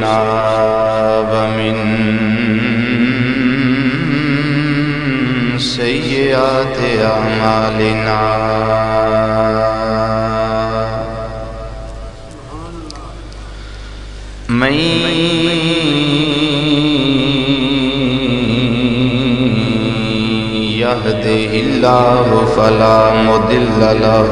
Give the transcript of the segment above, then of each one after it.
أنفسنا ومن سيئات أعمالنا من يهده الله فلا مضل له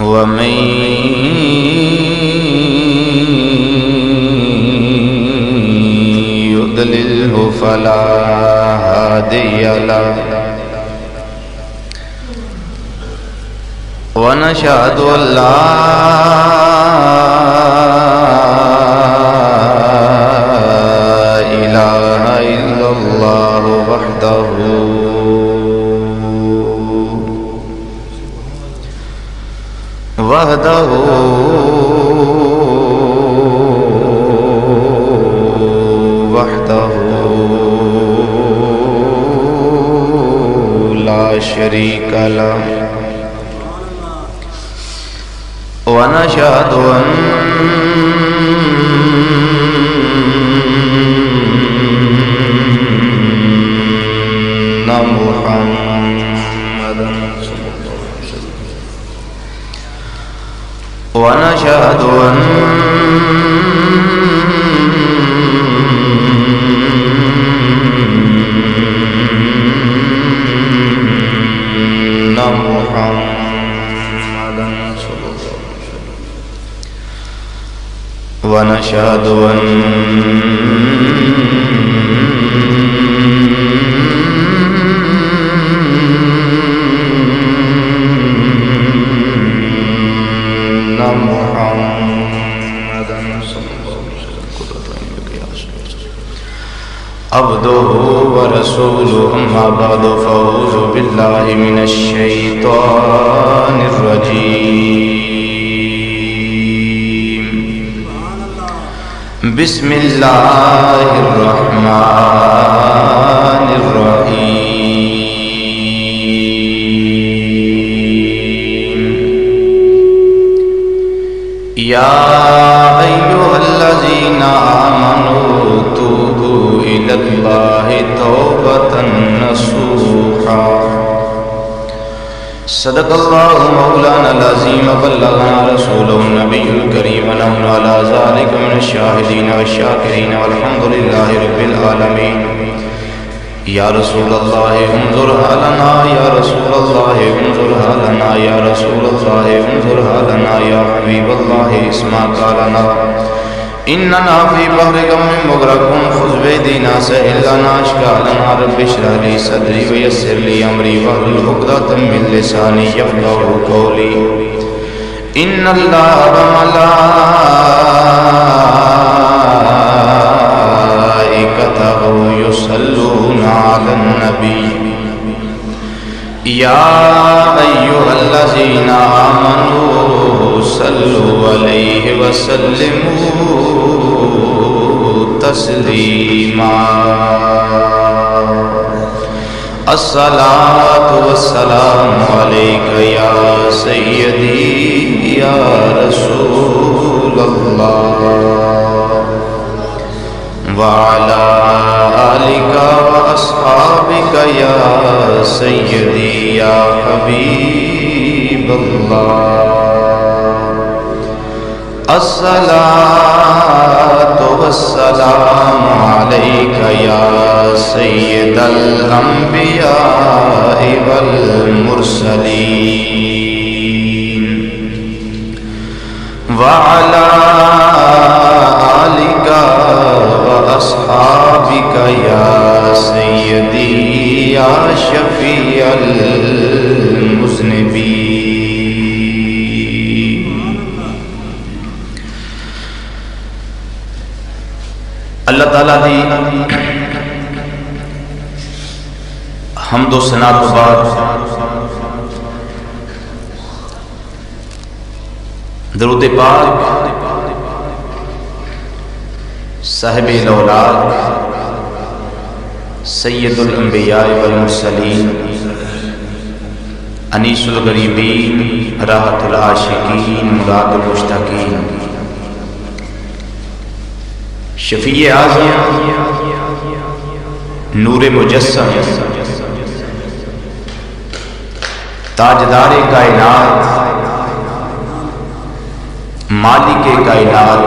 ومن يضلله فلا هادي له ونشهد أن لا إله إلا الله وحده لا شريك له ونشهد أن محمدا صلى الله عليه وسلم ونشهد أن ونشهد أن محمدا صلى الله عليه وسلم عبده ورسوله أما بعد فأعوذ بالله من الشيطان الرجيم بسم الله الرحمن الرحيم يا أيها الذين آمنوا توبوا إلى الله توبة نصوحا صدق الله مولانا العظيم وبلغنا رسوله النبي الكريم ونحن على ذلك من الشاهدين والشاكرين والحمد لله رب العالمين يا رسول الله انظر حالنا يا رسول الله انظر حالنا يا رسول الله انظر حالنا يا حبيب الله اسمع قالنا إننا في بحر غم مغرق خذ بيدنا سهل لنا أشكالنا رب اشرح لي صدري ويسر لي أمري واحلل عقدة من لساني يفقهوا قولي إن الله وملائكته يصلون على النبي يا أيها الذين آمنوا صلوا عليه وسلموا تسليما الصلاة والسلام عليك يا سيدي يا رسول الله وعلى آلك وأصحابك يا سيدي يا حبيب الله الصلاة والسلام عليك يا سيد الأنبياء والمرسلين وعلى آلك وأصحابك يا سيدي يا شفيع المذنبين اللہ تعالیٰ دی حمد و ثنا تو بعد درود پاک صاحب الاولاد سید الانبیاء والمرسلین انیس الغریبین، راحت العاشقین، مراد المشتاقین، شفیع اعظم، نور مجسم، تاجدار کائنات، مالک کائنات،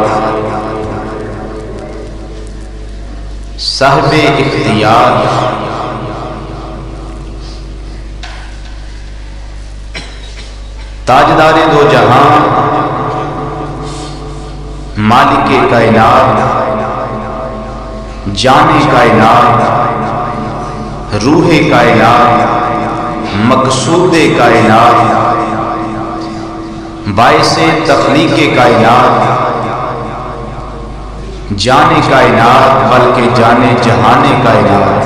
صاحب اختیار، تاجدار دو جہاں، مالک کائنات، جان کائنات، روح کائنات، مقصود کائنات، باعث تخلیق کائنات، جان کائنات بلکہ جان جہان کائنات،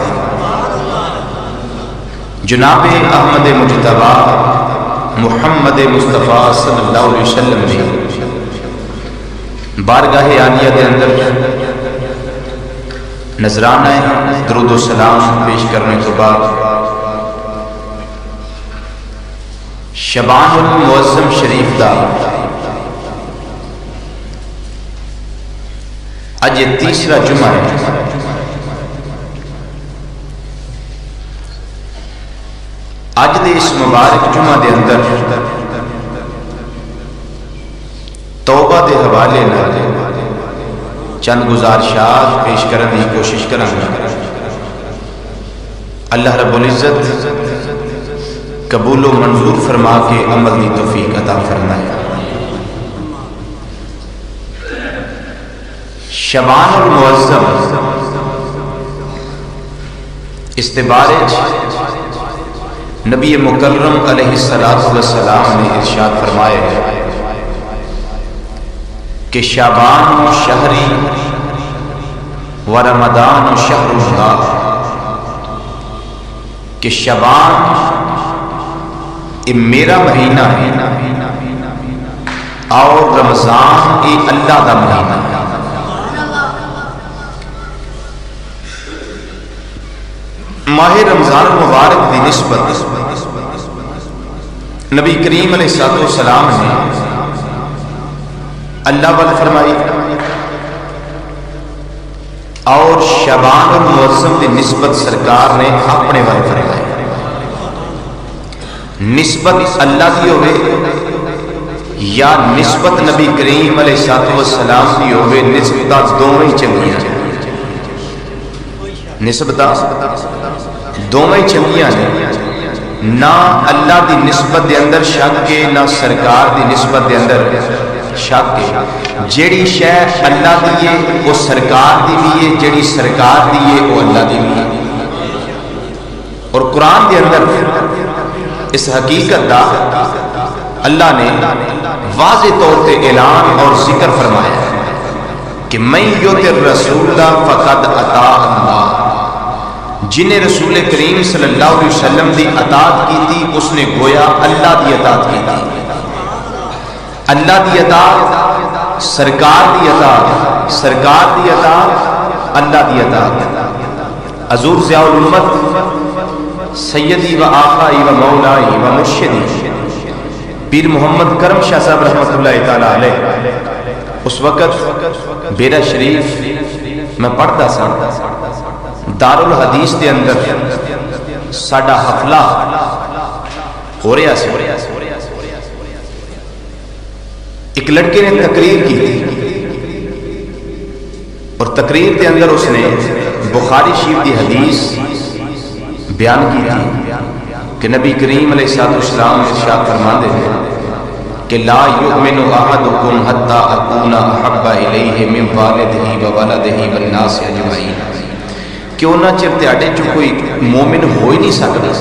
جناب احمد مجتبی محمد مصطفیٰ صلی اللہ علیہ وسلم نے بارگاہ عالیہ کے اندر نذرانہ درود و سلام پیش کرنے کے بعد شبان المعظم شریف دا اج یہ تیسرا جمعہ ہے۔ اج دے اس مبارک جمعہ دے اندر توبہ دے حوالے نال چند گزارشات پیش کرنے کی کوشش کریں گے۔ اللہ رب العزت قبول و منظور فرما کے عمل کی توفیق عطا فرمائے۔ شبان المعظم استبارے نبی مکرم علیہ السلام نے ارشاد فرمائے کہ شعبان شہری و رمضان شہر اللہ، کہ شعبان یہ میرا مہینہ ہے اور رمضان یہ اللہ دا مہینہ ہے۔ ماہ رمضان مبارک دی نسبت نبی کریم علیہ السلام نے اللہ وال فرمائی اور شعبان المعظم دی نسبت سرکار نے اپنے وال فرمائی۔ نسبت اللہ دی ہوئے یا نسبت نبی کریم علیہ السلام دی ہوئے، نسبت دونوں ہی چنگیاں ہیں، نسبت دونوں ہی چنگیاں ہیں۔ نہ اللہ دی نسبت دے اندر شک ہے، نہ سرکار دی نسبت دے اندر شک ہے۔ جیڑی شے اللہ دی ہے وہ سرکار دی بھی ہے، جیڑی سرکار دی ہے وہ اللہ دی بھی ہے۔ اور قرآن دے اندر اس حقیقت دا اللہ نے واضح طور پہ اعلان اور ذکر فرمایا کہ من یطع الرسول فقد اطاع اللہ، جنہیں رسول کریم صلی اللہ علیہ وسلم دی اطاعت کی تھی اس نے گویا اللہ دی اطاعت کی تھی۔ اللہ دی اطاعت، سرکار دی اطاعت، سرکار دی اطاعت، اللہ دی اطاعت۔ حضور ضیاء الامت سیدی و آقائی و مولائی و مرشدی پیر محمد کرم شاہ صاحب رحمۃ اللہ تعالی علیہ اس وقت بیرہ شریف میں پڑھتا سا، دارالحدیث دے اندر ساڈا حفلہ ہو رہا سی۔ ایک لڑکے نے تقریر کی تھی اور تقریر کے اندر اس نے بخاری شریف کی حدیث بیان کی تھی کہ نبی کریم علیہ السلام ارشاد فرماتے ہیں کہ لا یؤمن احدکم حتی اکون احب الیہ من والدہ وولدہ والناس اجمعین، کہ انہاں چر تہاڈے چ کوئی مومن ہو ہی نہیں سکدا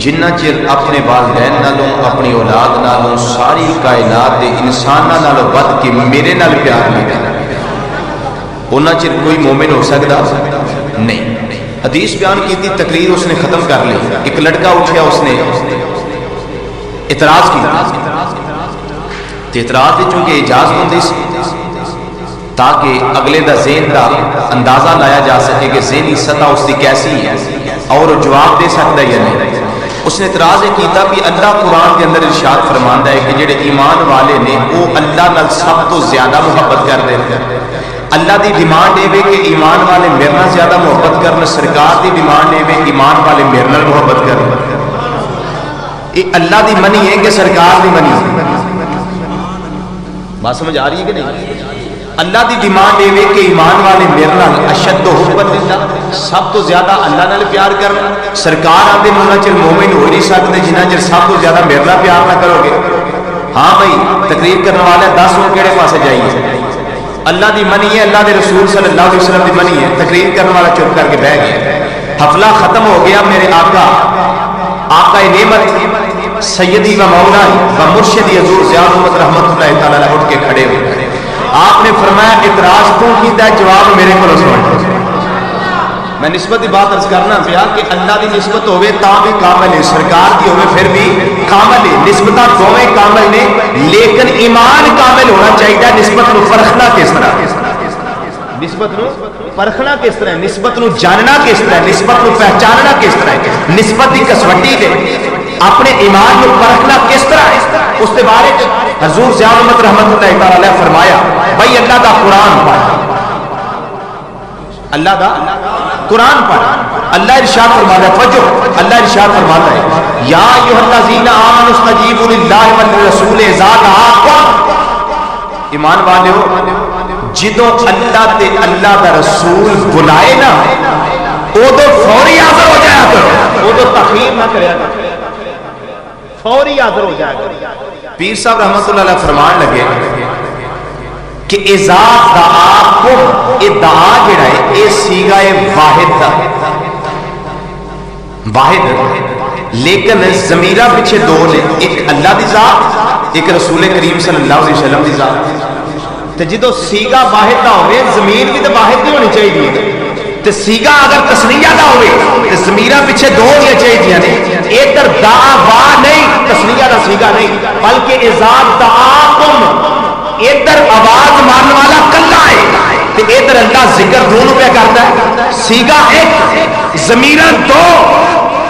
جنہ چر اپنے والدین نالوں، اپنی اولاد نالوں، ساری کائنات دے انساناں نالوں ود کے میرے نال پیار نہیں کردا، انہاں چر کوئی مومن ہو سکدا نہیں۔ حدیث بیان کی تھی، تقریر اس نے ختم کر لی، ایک لڑکا اٹھیا، اس نے اعتراض کیا۔ اعتراض دی چونکہ اجازت ہوندی سی تاکہ اگلے دا ذہن دا اندازہ لایا جا سکے کہ ذہنی سطح اس کی کیسی ہے اور جواب دے سکتا یا نہیں۔ اس نے اعتراض کیتا بھی اللہ قرآن کے اندر ارشاد فرماندا ہے کہ جڑے ایمان والے نے وہ اللہ نال سب تو زیادہ محبت کرتے ہیں. اللہ دی ڈیمانڈ ہے کہ ایمان والے میرے نال زیادہ محبت کرن. سرکار دی ڈیمانڈ ہے ایمان والے میرے نال محبت کرن. یہ اللہ دی منی ہے کہ سرکار دی منی ہے؟ بات سمجھ آ رہی ہے کہ نہیں؟ اللہ دی ڈیمانڈ ہے کہ ایمان والے میرے نال اشد حبت للہ، سب تو زیادہ اللہ نال پیار کرنا. سرکار آدھے منہ چل مومن ہو نہیں سکتے جنہ چر سب تو زیادہ میرے نال پیار نہ کرو گے. ہاں بھائی تقریر کرنے والے 10 ہوں کہڑے پاسے جائیے. اللہ دی منی ہے، اللہ دے رسول صلی اللہ علیہ وسلم دی منی ہے. تقریر کرنے والا چپ کر کے بہ گیا. حفلہ ختم ہو گیا. میرے آقا نعمت سیدی و مولا و مرشدی حضور ضیاء الامت رحمت اللہ تعالی علیہ اٹھ کے کھڑے ہوئے. آپ نے فرمایا اعتراض تو کیتا ہے، جواب میرے کو سن. میں نسبت کی بات عرض کرنا پیا کہ اللہ کی نسبت ہوئے تا بھی کامل ہے، سرکار کی ہوئے پھر بھی کامل ہے. نسبتاں دونوں کامل نے، لیکن ایمان کامل ہونا چاہیے. نسبت نو پرکھنا کس طرح؟ نسبت نو پرکھنا کس طرح؟ نسبت نو جاننا کس طرح؟ نسبت نو پہچاننا کس طرح؟ نسبت کی کسوٹی دے اپنے ایمان کو پرکھنا کس طرح ہے؟ اس کے بارے حضور ضیاء الامت رحمت اللہ تعالی علیہ فرمایا بھائی اللہ دا قرآن پڑھ، اللہ دا قرآن پڑھ. اللہ ارشاد فرماتا ہے فجر، اللہ ارشاد فرماتا ہے یا ایھا الذین آمنوا استجیبوا للہ والرسول اذا دعاکم. ایمان والو جدوں اللہ تے اللہ دا رسول بلائے نا اودوں فوری حاضر ہو جایا کرو، اودوں تاخیر نہ کریا کرو، فوری حاضر ہو جائے گا. پیر صاحب رحمت اللہ علیہ فرمان لگے کہ اذا دعاکم، یہ دعا جڑا ہے یہ سیغہ واحد دا واحد، لیکن ضمیرہ پیچھے دو نے، ایک اللہ دی ذات ایک رسول کریم صلی اللہ علیہ وسلم دی ذات. تے جدو سیغہ واحد دا ہوئے ضمیر بھی تو واحد دی ہونی چاہیے. تے سیغہ اگر تسنیہ دا ہوئے تے ضمیرہ پیچھے دو ہونی چاہیے نے. ادھر دعوا نہیں، تسنیہ دا سیغہ نہیں، بلکہ اذا دعاکم ادھر آواز مارنے والا کلا ہے تے ادھر اللہ ذکر دونوں پہ کرتا ہے. سیغہ ایک ضمیرہ دو.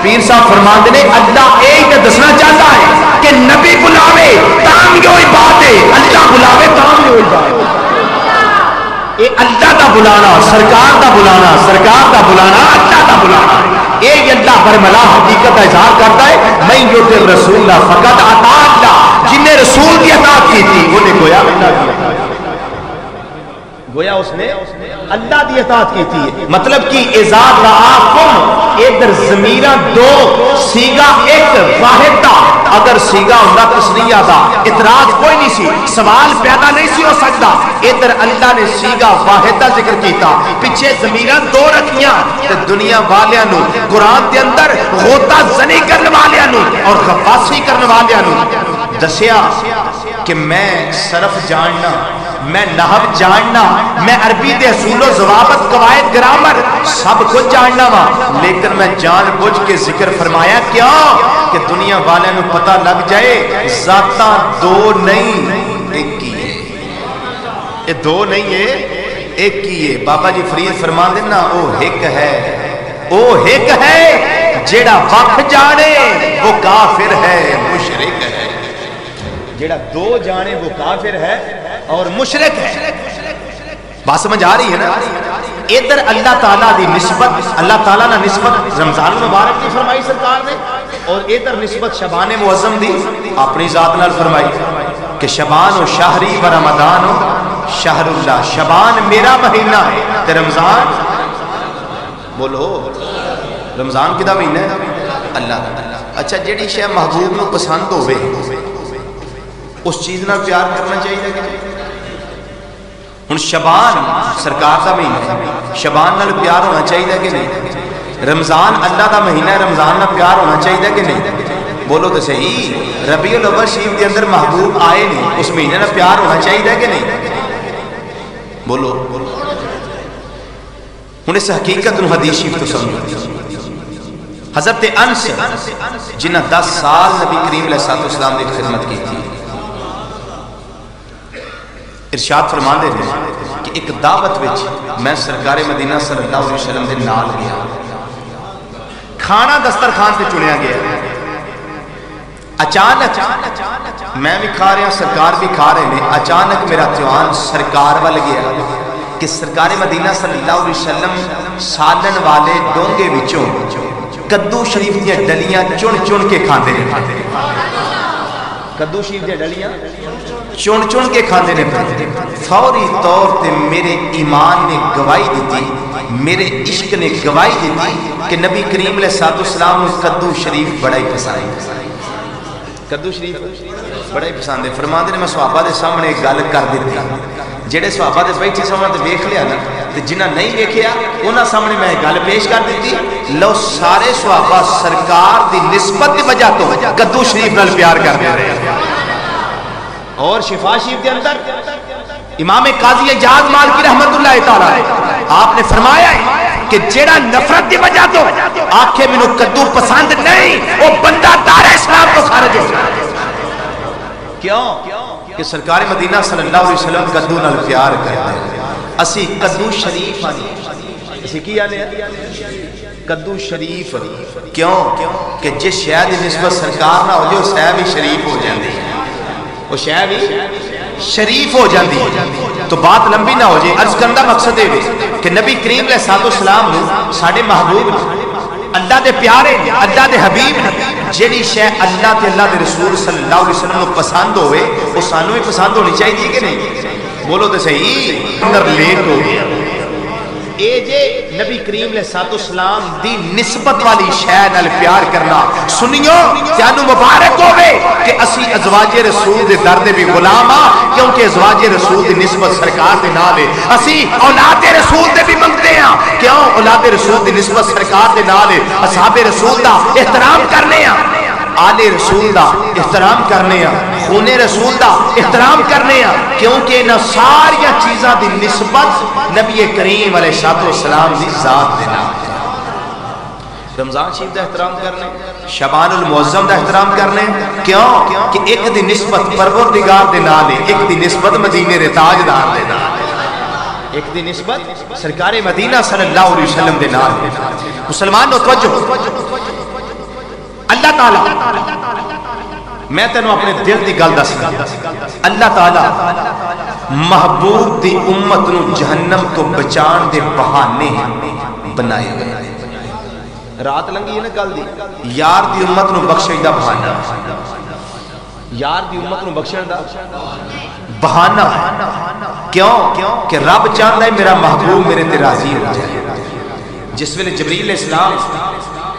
پیر صاحب فرماتے نے اللہ ایک دسنا چاہتا ہے کہ نبی بلاوے تام جو بات ہے، اللہ بلاوے تام جو بات ہے. یہ اللہ دا بلانا، سرکار دا بلانا، سرکار دا بلانا، اللہ دا بلانا، یہ اللہ برملا حقیقت اظہار کرتا ہے. میں یطع الرسول فقط اطاع اللہ. جن نے رسول کی اطاعت کی تھی وہ نے گویا اللہ کی اطاعت، گویا اس نے اللہ دی اطاعت کی تھی. مطلب کہ اذا دعاکم ادھر ضمیرہ دو، سیغہ ایک واحد دا. اگر سیغہ ہوندا تسنیہ دا اعتراض کوئی نہیں سی، سوال پیدا نہیں سی ہو سکتا. ادھر اللہ نے سیغہ واحد دا ذکر کیتا، پیچھے ضمیرہ دو رکھیاں تے دنیا والیاں نو قرآن دے اندر غوطہ زنی کرنے والیاں نو اور غواصی کرنے والیاں نو دسیا کہ میں صرف جاننا، میں نحو جاننا، میں عربی دے اصول و ضوابط قواعد گرامر سب کچھ جاننا وا، لیکن میں جان بوجھ کے ذکر فرمایا کیوں کہ دنیا والے نو پتہ لگ جائے ذاتاں دو نہیں ایک ہی ہے. یہ دو نہیں ہے ایک ہی ہے. بابا جی فرید فرما دینا او ایک ہے، او ایک ہے جیڑا وقت جانے وہ کافر ہے مشرک ہے. جیڑا دو جانے وہ کافر ہے اور مشرک ہے. بات سمجھ آ رہی ہے نا؟ ادھر اللہ تعالیٰ دی نسبت، اللہ تعالیٰ نے نسبت رمضان مبارک کی فرمائی سرکار نے، اور ادھر نسبت شبان معظم دی اپنی ذات نال فرمائی کہ شبان و شہری و رمضان و شہر اللہ. شبان میرا مہینہ ہے تے رمضان، بولو رمضان کدا مہینہ ہے؟ اللہ. اچھا جیڑی شے محبوب نو پسند ہوئے اس چیز نال پیار کرنا چاہیے کہ ہن شبان سرکار دا مہینہ، شبان نال پیار ہونا چاہیے کہ نہیں؟ رمضان اللہ دا مہینہ ہے، رمضان نال پیار ہونا چاہیے کہ نہیں؟ بولو تو صحیح. ربیع الاول شریف کے اندر محبوب آئے نہیں، اس مہینے نال پیار ہونا چاہیے کہ نہیں؟ بولو. ہن اس حقیقت نو حدیث شریف تو سمجھو. حضرت انس جنہ 10 سال نبی کریم علیہ السلام کی خدمت کی تھی، ارشاد فرما دے کہ ایک دعوت وچ میں سرکار مدینہ صلی اللہ علیہ وسلم دے نال گیا. کھانا دسترخوان تے چنیا گیا، اچانک میں بھی کھا رہا سرکار بھی کھا رہے ہیں، اچانک میرا دھیان سرکار وال گیا کہ سرکار مدینہ صلی اللہ علیہ وسلم سالن والے ڈونگے وچوں کدو شریف دیا ڈلیاں چن چن کے کھاندے ہیں، کدو شریف دیا ڈلیاں چن چن کے کھاندے نے۔ فوری طور تے میرے ایمان نے گواہی دیتی، میرے عشق نے گواہی دیتی کہ نبی کریم علیہ السلام کدو شریف بڑا ہی پسند ہے، کدو شریف بڑا ہی پسند ہے۔ فرماندے نے میں صحابہ دے سامنے ایک گل کر دیتی، جڑے صحابہ دے بیٹھے سامنے تے ویکھ لیا نا تے جنہاں نہیں ویکھیا انہاں سامنے میں گل پیش کر دیتی، لو سارے صحابہ سرکار دی نسبت دی وجہ تو کدو شریف نال پیار کر دے رہے ہیں۔ اور شفا شریف کے اندر امام قاضی اعجاز مالکی رحمت اللہ تعالی آپ نے فرمایا ہے کہ جیڑا نفرت دی وجہ تو آنکھیں میں کدو پسند نہیں وہ بندہ دار اسلام کو خارج ہو جائے۔ کیوں؟ کہ سرکار مدینہ صلی اللہ علیہ وسلم کدو نال پیار کرتے ہیں۔ اسی کدو شریف آنے اسی کی آنے کدو شریف، کیوں کہ جس شے دی نسبت سرکار نہ ہو جو شے بھی شریف ہو جاندی ہے، وہ شے بھی شریف ہو جاندی ہے۔ تو بات لمبی نہ ہو جائے، عرض کرنے دا مقصد ہے کہ نبی کریم علیہ السلام نے ساڑھے محبوب نے، اللہ دے پیارے نے، اللہ دے حبیب نے، جیڑی شے اللہ تے اللہ دے رسول صلی اللہ علیہ وسلم کو پسند ہوئے وہ سانوں ہی پسند ہونی چاہیے کہ نہیں؟ بولو تو صحیح، اندر لیٹ ہو گیا۔ اے جے نبی کریم علیہ السلام دی نسبت والی شے نال پیار کرنا، سنیو تانو مبارک ہوئے کہ اسی ازواج رسول دے درد بھی غلام ہاں، کیونکہ ازواج رسول دی نسبت سرکار دے نال ہے۔ اسی اولاد رسول دے بھی منگتے ہیں، کیوں؟ اولاد رسول دی نسبت سرکار دے نال ہے۔ اصحاب رسول دا احترام کرنے ہیں، آل رسول دا احترام کرنے ہیں، خون رسول دا احترام کرنے ہیں، کیونکہ انہاں ساری چیزاں دی نسبت نبی کریم علیہ السلام دی ذات دینا۔ رمضان شریف دا احترام کرنے، شعبان المعظم دا احترام کرنے، کیوں؟ کہ ایک دی نسبت پروردگار دے نال ہے، ایک دی نسبت مدینے دے تاجدار دے نال ہے، ایک دی نسبت سرکار مدینہ صلی اللہ علیہ وسلم دے نال ہے۔ مسلمان نو توجہ، اللہ تعالیٰ میں تینوں اپنے دل دی گل دسنا، اللہ تعالیٰ محبوب دی امت نو جہنم تو بچان دے بہانے بنائے ہوئے۔ رات لنگی ہے نا گل دی، یار دی امت نو بخشش دا بہانہ، یار دی امت نو بخشش دا بہانہ، کیوں؟ کہ رب چاہتا ہے میرا محبوب میرے تے راضی ہو جائے۔ جس ویلے جبریل علیہ السلام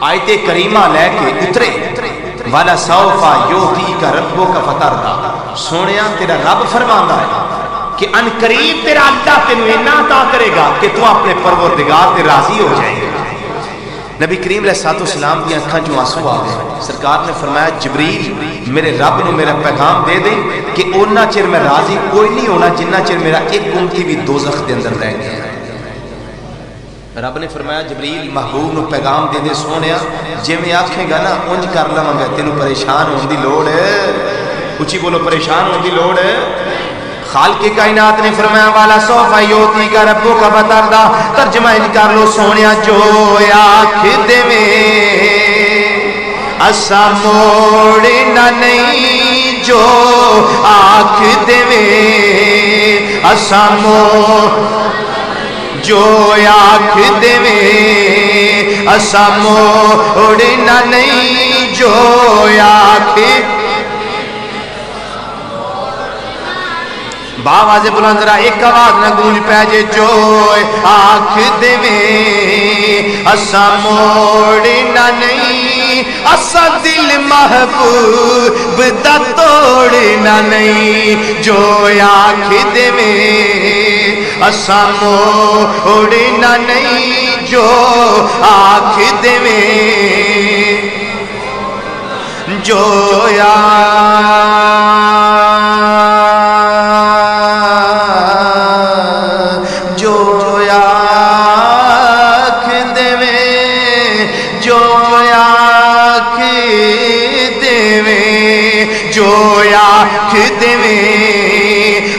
آیت کریمہ لے کے اترے، والا سوفا یوتی کا ربو کا فتردہ، سونیا تیرا رب فرماندہ ہے کہ ان قریب تیرا اللہ تینوں اتنا عطا کرے گا کہ تو اپنے پروردگار تے راضی ہو جائے گا۔ نبی کریم علیہ السلام کی آنکھاں جو آنسو آ گئے، سرکار نے فرمایا جبریل میرے رب نو میرا پیغام دے دیں کہ اونا چر میں راضی کوئی نہیں ہونا جنہ چر میرا ایک امتی بھی دوزخ دے اندر رہ گیا ہے۔ رب نے فرمایا جبریل محبوب نو پیغام دے دے سونیا جے میں آنکھیں گا نا انج کر لواں گا، تینوں پریشان ہون دی لوڑ ہے، اچھی بولو پریشان ہون دی لوڑ ہے۔ خالق کائنات نے فرمایا والا سوفا یوتی کا ربو کا فتردہ، ترجمہ ان کر لو سونیا جو آنکھ دے میں اسا موڑنا نہیں، جو آنکھ دے میں اسا جو آنکھ دے میں اسا موڑنا نہیں، جو آنکھ باواز بلند ذرا ایک آواز نہ گونج پہ جے جو آنکھ دے میں اسا موڑنا نہیں، اسا دل محبوب دا توڑنا نہیں، جو آنکھ دے میں اسا موڑنا نہیں، جو آنکھ دے میں جو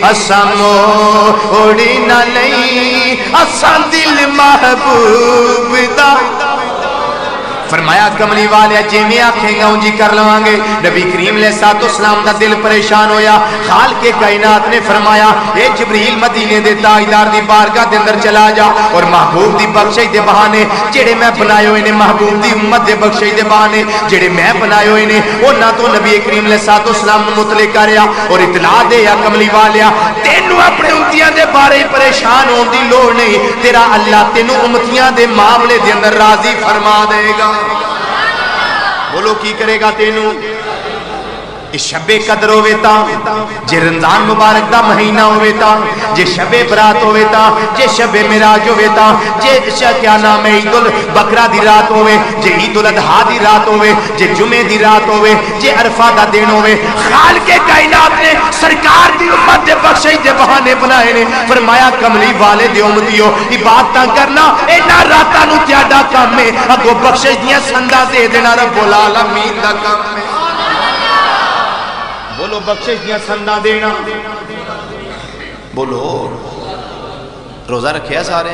اسا موڑنا نہیں، اسا دل محبوب دا فرمایا کملی والے جیویں آکھیں گا انجی کر لواں گے. نبی کریم علیہ السلام دا دل پریشان ہویا. خالق کائنات نے فرمایا اے جبریل مدینے دے تاجدار دی بارگاہ دے اندر چلا جا اور محبوب دی بخشش دے بہانے جڑے میں بنائے ہوئے نے محبوب دی امت دے بخشش دے بہانے جڑے میں بنائے ہوئے نے انہاں تو نبی کریم علیہ السلام نے مطلع کریا اور اطلاع دے یا کملی والیا تینوں اپنے امتیاں دے بارے پریشان ہون دی لوڑ نہیں. تیرا اللہ تینوں امتیاں دے معاملے دے اندر راضی فرما دے گا. بولو کی کرے گا تینوں؟ شب قدر ہوئے تا جے رمضان مبارک دا مہینہ ہوئے تا جے شب برات ہوئے تا جے شب معراج ہوئے تا جے کیا نام ہے عید البقرہ دی رات ہوئے جے عید الاضحیٰ دی رات ہوئے جے جمعے دی رات ہوئے جے عرفہ دا دن ہوئے خالق کائنات نے سرکار دی امت دے بخشش دے بہانے بنائے نے. فرمایا کملی والے دے امتیو عبادتاں کرنا اینا راتاں نو تیاڈا کام ہے اگو بخشش دیاں سندا دے دینا رب العالمین دا کام ہے. بولو بخشش دیاں سندا دینا. بولو روزہ رکھیا سارے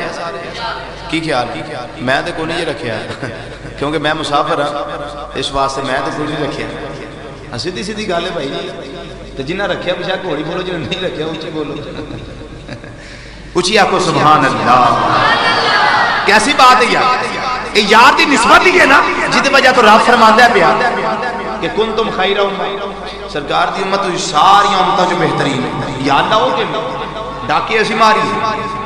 کی خیال میں تے کوئی نہیں رکھیا کیونکہ میں مسافر ہاں اس واسطے میں تے کوئی نہیں رکھیا. سیدھی سیدھی گل ہے بھائی تے جنہاں رکھیا بے شک ہوڑی بولو جنہاں نہیں رکھیا اونچی بولو اونچی آکو سبحان اللہ. کیسی بات ہے یار یہ یار دی نسبت ہی ہے نا جس وجہ تو رب فرماندا ہے پیا کہ کنتم خیر امہ سرکار دی امت ساری امتوں جو بہترین ہے. یا اللہ ہو کہ ڈاکے اسی ماری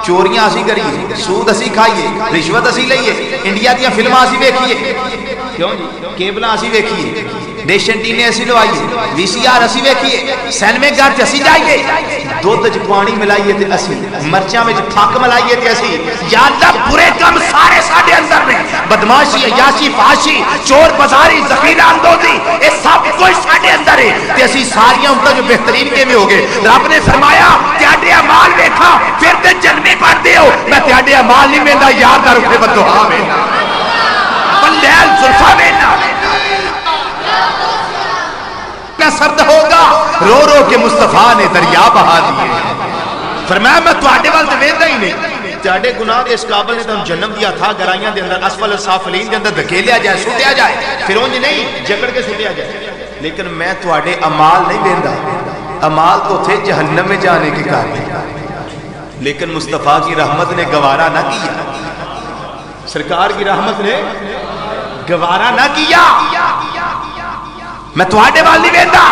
چوریاں اسی کریے سود اسی کھائیے رشوت اسی لئیے انڈیا دیا فلمہ اسی بیکھیے کیوں جی کیبلہ اسی بیکھیے ڈیشن ٹی نے اسی لوائیے وی سی آر اسی بیکھیے سینمے گھر تے اسی جائیے دودھ چ پانی ملائیے تے اسی مرچاں وچ پھک ملائیے تے اسی. یا اللہ برے کم سارے ساڈے اندر نے بدماشی عیاشی فحاشی چور بازاری ذخیرہ اندوزی اے سب کچھ ساڈے اندر ہے تے اسی ساری امتاں جو بہترین کے میں ہو گئے. رب نے فرمایا تیاڈے اعمال ویکھا پھر تے جنمی پڑھ دے ہو میں تیاڈے اعمال نہیں ویندا یار دا رخ بددعا ویندا بلیل زلفا ویندا سرد ہوگا رو رو کے مصطفیٰ نے دریا بہا دیے. فرمایا میں تواڈے وال تے ویندا ہی نہیں تواڈے گناہ دے اس قابل نے تم جنم دیا تھا گرائیاں دے اندر اسفل السافلین دے اندر دھکیلیا جائے سٹیا جائے پھر اونج نہیں جکڑ کے سٹیا جائے. لیکن میں تواڈے اعمال نہیں ویندا اعمال تو تھے جہنم میں جانے کے قابل لیکن مصطفیٰ کی رحمت نے گوارا نہ کیا سرکار کی رحمت نے گوارا نہ کیا. میں تواڈے وال نہیں ویندا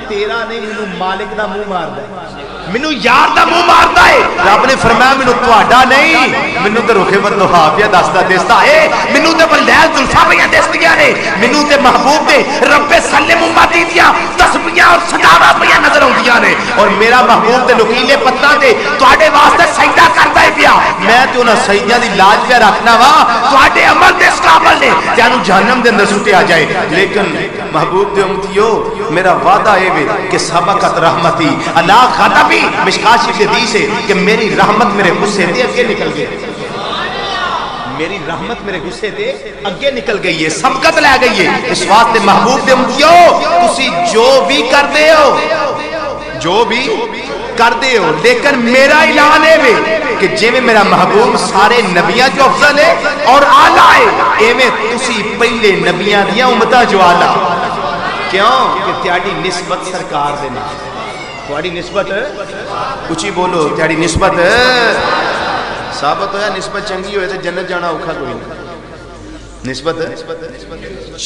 تیرا نہیں مینوں مالک دا منہ ماردا ہے مینوں یار دا منہ ماردا ہے. رب نے فرمایا مینوں تواڈا نہیں مینوں تے رخ بددعا پیا دسدا دسدا اے مینوں تے بلیل زلفا پیا دسدیاں نے مینوں تے محبوب دے رب سلم امتی دیاں تسبیحاں اور صداواں پیا نظر اوندیاں نے اور میرا محبوب تے نکیلے پتاں تے تواڈے واسطے سجدہ کردا ہے پیا. میں تے انہاں سجدیاں دی لاج پیا رکھنا وا تواڈے عمل دے اس قابل نے تینوں جہنم دے اندر سٹیا جائے. لیکن محبوب دے امتیو میرا وعدہ ہے کہ سبقت رحمتی اللہ خطبی مشکاشی کے حدیث ہے کہ میری رحمت میرے غصے دے اگے نکل گئی میری رحمت میرے غصے دے اگے نکل گئی ہے سبقت لے گئی ہے. اس واسطے محبوب دے امتیو تسی جو بھی کر دے ہو جو بھی کر دے ہو لیکن میرا اعلان ہے کہ جے میں میرا محبوب سارے نبیاں جو افضل ہے اور اعلیٰ ہے ایویں تسی پہلے نبیاں دیاں امتاں جو اعلیٰ کیوں کہ تیاڈی نسبت سرکار دے نال تیاڈی نسبت کچھ بولو تیاڈی نسبت ثابت ہویا نسبت چنگی ہوئے تے جنت جانا اوکھا کوئی نہیں نسبت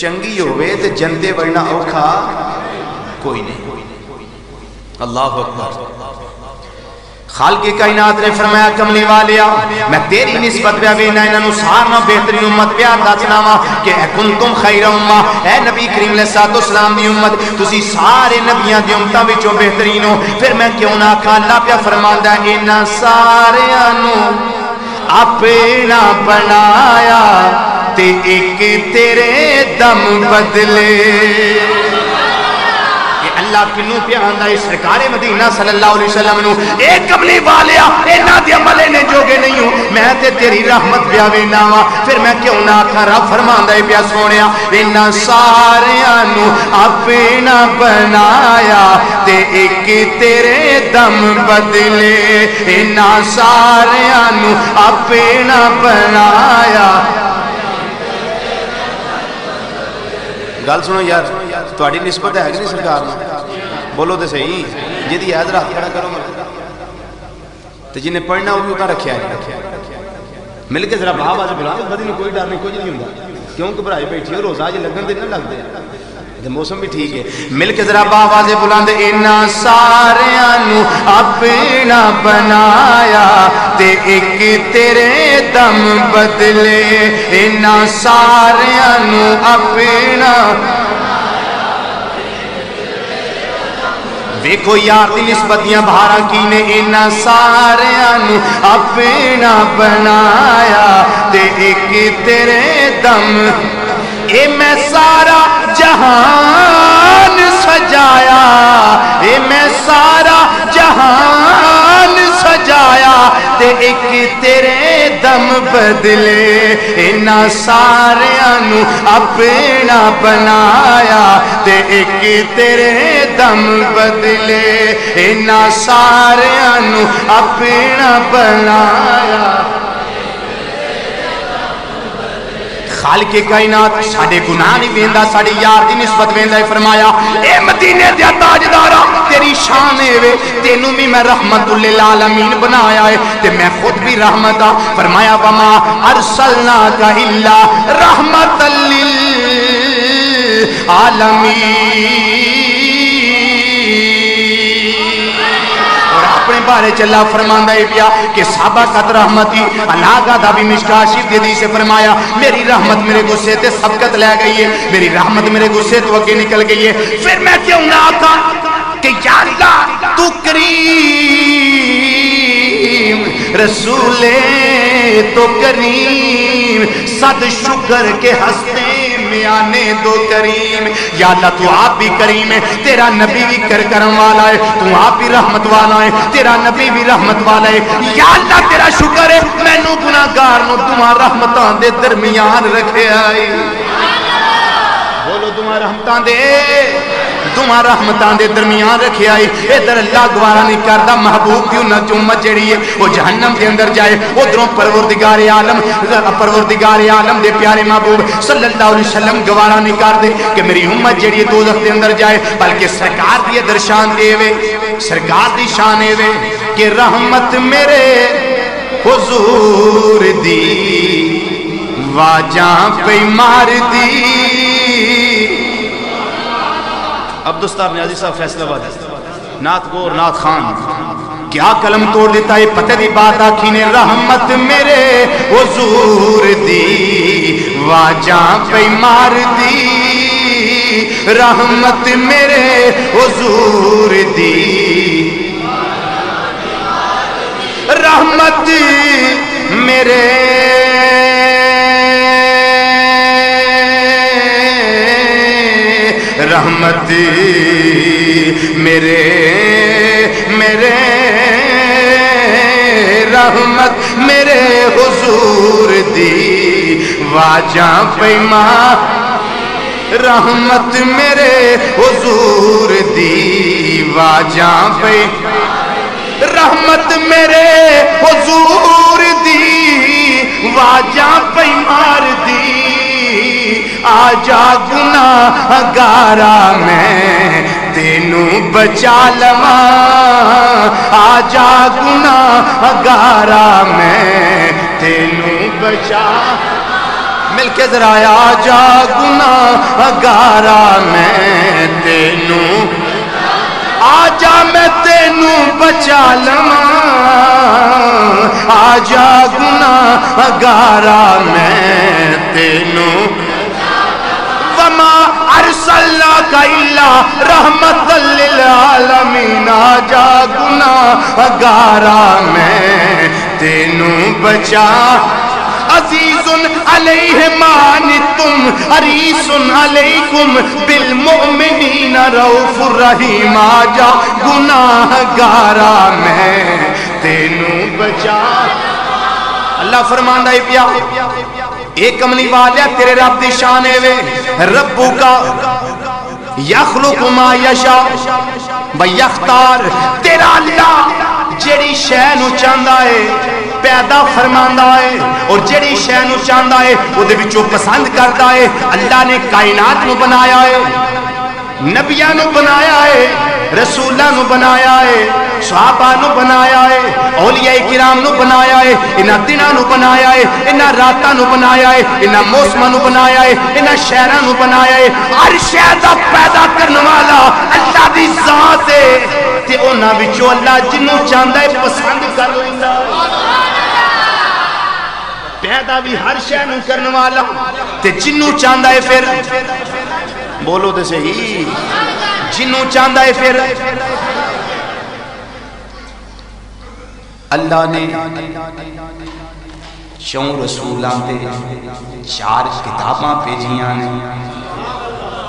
چنگی ہوئے تے جنتے وڑنا اوکھا کوئی نہیں. اللہ اکبر. خالق کائنات نے فرمایا کملی والیا میں تیری نسبت پہ وینا انہوں سارنا بہترین امت پہ دسنا وا کہ اے کنتم خیر امہ اے نبی کریم علیہ السلام دی امت تسی سارے نبیاں دی امتاں وچوں بہترین ہو. پھر میں کیوں نہ آکھاں اللہ پہ فرماندا ہے انہاں ساریاں نو اپنا بنایا تے ایک تیرے دم بدلے. اللہ کنوں پہ آندہ ہے سرکار مدینہ صلی اللہ علیہ وسلم نو اے کملی والیا اینا دی عملے نے جوگے نہیں ہوں میں تے تیری رحمت پہ آوینا وا. پھر میں کیوں نہ آکھا رب فرماندہ ہے پیا سونیا اینا ساریاں نو اپنا بنایا تے ایک تیرے دم بدلے اینا ساریاں نو اپنا بنایا گل سنو یار تہاڈی نسبت ہے کہ نہیں سرکار نال بولو تے صحیح جدی ہے ذرا کھڑا کرو تے جن نے پڑھنا وہ بھی اتنا رکھیا ہے مل کے ذرا باہ باز بلا بدی نہیں کوئی ڈر نہیں کچھ نہیں ہوندا کیوں گھبرائے بیٹھی ہو روزہ جے لگن تے نہ لگدے موسم بھی ٹھیک ہے مل کے ذرا باہ باز بلند انہاں ساریاں نو اپنا بنایا تے ایک تیرے دم بدلے انہاں ساریاں نو اپنا دیکھو یار دی نسبتیاں بھارا کینے انہاں ساریاں نو اپنا بنایا تے ایک تیرے دم اے میں سارا جہان سجایا اے میں سارا جہان سجایا تے ایک تیرے دم بدلے انہاں ساریاں نو اپنا بنایا تے ایک تیرے دم بدلے انہاں ساریاں نو اپنا بنایا خالق کائنات ساڑے گناہ نہیں ویندا ساڑی یار دی نسبت ویندا ہے فرمایا اے مدینے دیا تاجدارا تیری شان ہے وے تینوں بھی میں رحمت للعالمین بنایا ہے تے میں خود بھی رحمت فرمایا وما ارسلناک الا رحمت للعالمین اپنے بارے چلا فرماندہ ہے پیا کہ سابقت رحمتی علاقہ دا بھی مشکا شریف دی سے فرمایا میری رحمت میرے غصے تے سبقت لے گئی ہے میری رحمت میرے غصے تو اگے نکل گئی ہے پھر میں کیوں نہ آتا کہ یا اللہ تو کریم رسول تو کریم صد شکر کے ہستے میں آنے دو کریم یا اللہ تو آپ بھی کریم ہے تیرا نبی بھی کرم والا ہے تو آپ بھی رحمت والا ہے تیرا نبی بھی رحمت والا ہے یا اللہ تیرا شکر ہے میں نو گناہگار نو تمہارا رحمتان دے درمیان رکھے آئی بولو تمہارا رحمتان دے تمہارا رحمتان دے درمیان رکھے آئی ادھر اللہ گوارا نہیں کردہ محبوب دی انہاں کی امت جڑی ہے وہ جہنم دے اندر جائے ادھروں پروردگار عالم دے پیارے محبوب صلی اللہ علیہ وسلم گوارا نہیں کر دے کہ میری امت جڑی ہے دوزخ دے اندر جائے بلکہ سرکار دی ادھر شان دے وے سرکار دی شان دے وے کہ رحمت میرے حضور دی واجاں پہ مار دی عبدالستار نیازی صاحب فیصلہ باد نات گور نات خان کیا قلم توڑ دیتا ہے پتہ دی بات آکھی نے رحمت میرے حضور دی واجاں پہ مار دی رحمت میرے حضور دی رحمت میرے رحمت میرے رحمت میرے حضور دی واجاں پیما رحمت میرے حضور دی واجاں پیما رحمت میرے حضور دی واجاں پیمار دی آجا گناہ گارا میں تینوں بچا لواں آجا گناہ گارا میں تینوں بچا مل کے ذرا آجا گناہ گارا میں تینوں آجا میں تینوں بچا لواں آجا گناہ گارا میں تینوں وما ارسلناک الا رحمت للعالمین آجا گناہ گارا میں تینوں بچا عزیز علیہ مانتم حریص علیکم بالمؤمنین رؤوف الرحیم آجا گناہ گارا میں تینوں بچا اللہ فرماندہ ہے پیا ایک امنی واجہ تیرے رب دی شان ہے وے ربو کا یخلق ما یشاء و یختار تیرا اللہ جیڑی شے نو چاہندا ہے پیدا فرماندا ہے اور جڑی شے نو چاہندا ہے او دے وچوں پسند کردا ہے اللہ نے کائنات نو بنایا ہے نبیاں نو بنایا ہے رسولاں نو بنایا ہے صحابہ نو بنایا ہے اولیاء کرام نو بنایا ہے انہاں دناں نو بنایا ہے انہاں راتاں نو بنایا ہے انہاں موسماں نو بنایا ہے انہاں شہراں نو بنایا ہے ہر شے دا پیدا کرنے والا اللہ دی ذات ہے تے انہاں وچوں اللہ جنوں چاہندا ہے پسند کر لیندا پیدا بھی ہر شے نو کرنے والا تے جنوں چاہندا ہے پھر بولو تے صحیح جنوں چاہندا ہے پھر اللہ نے چون رسولاں تے 4 کتاباں بھیجیاں نے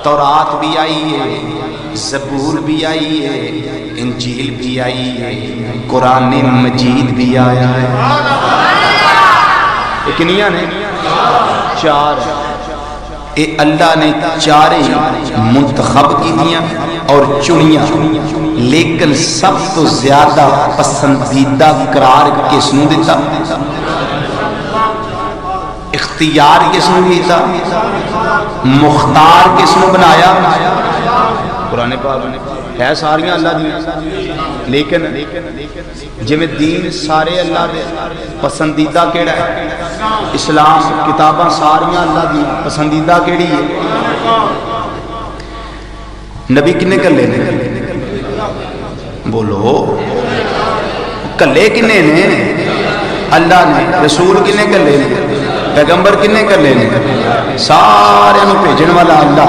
تورات بھی آئی ہے زبور بھی آئی ہے انجیل بھی آئی ہے قرآن مجید بھی آیا ہے کنیاں نے 4 اے اللہ نے 4 منتخب کی دیاں اور چنیاں لیکن سب تو زیادہ پسندیدہ قرار کس نو دیتا اختیار کس نو دیتا مختار کس نو بنایا قرآن پاک ہے ساریاں اللہ دی لیکن جمیں دین سارے اللہ دے پسندیدہ کیڑا ہے اسلام کتاباں ساریاں اللہ دی پسندیدہ کیڑی ہے نبی کنے کر لینے بولو کلے کنے نے اللہ نے رسول کنے کر لینے پیغمبر کنے کر لینے سارے نو بھیجن والا اللہ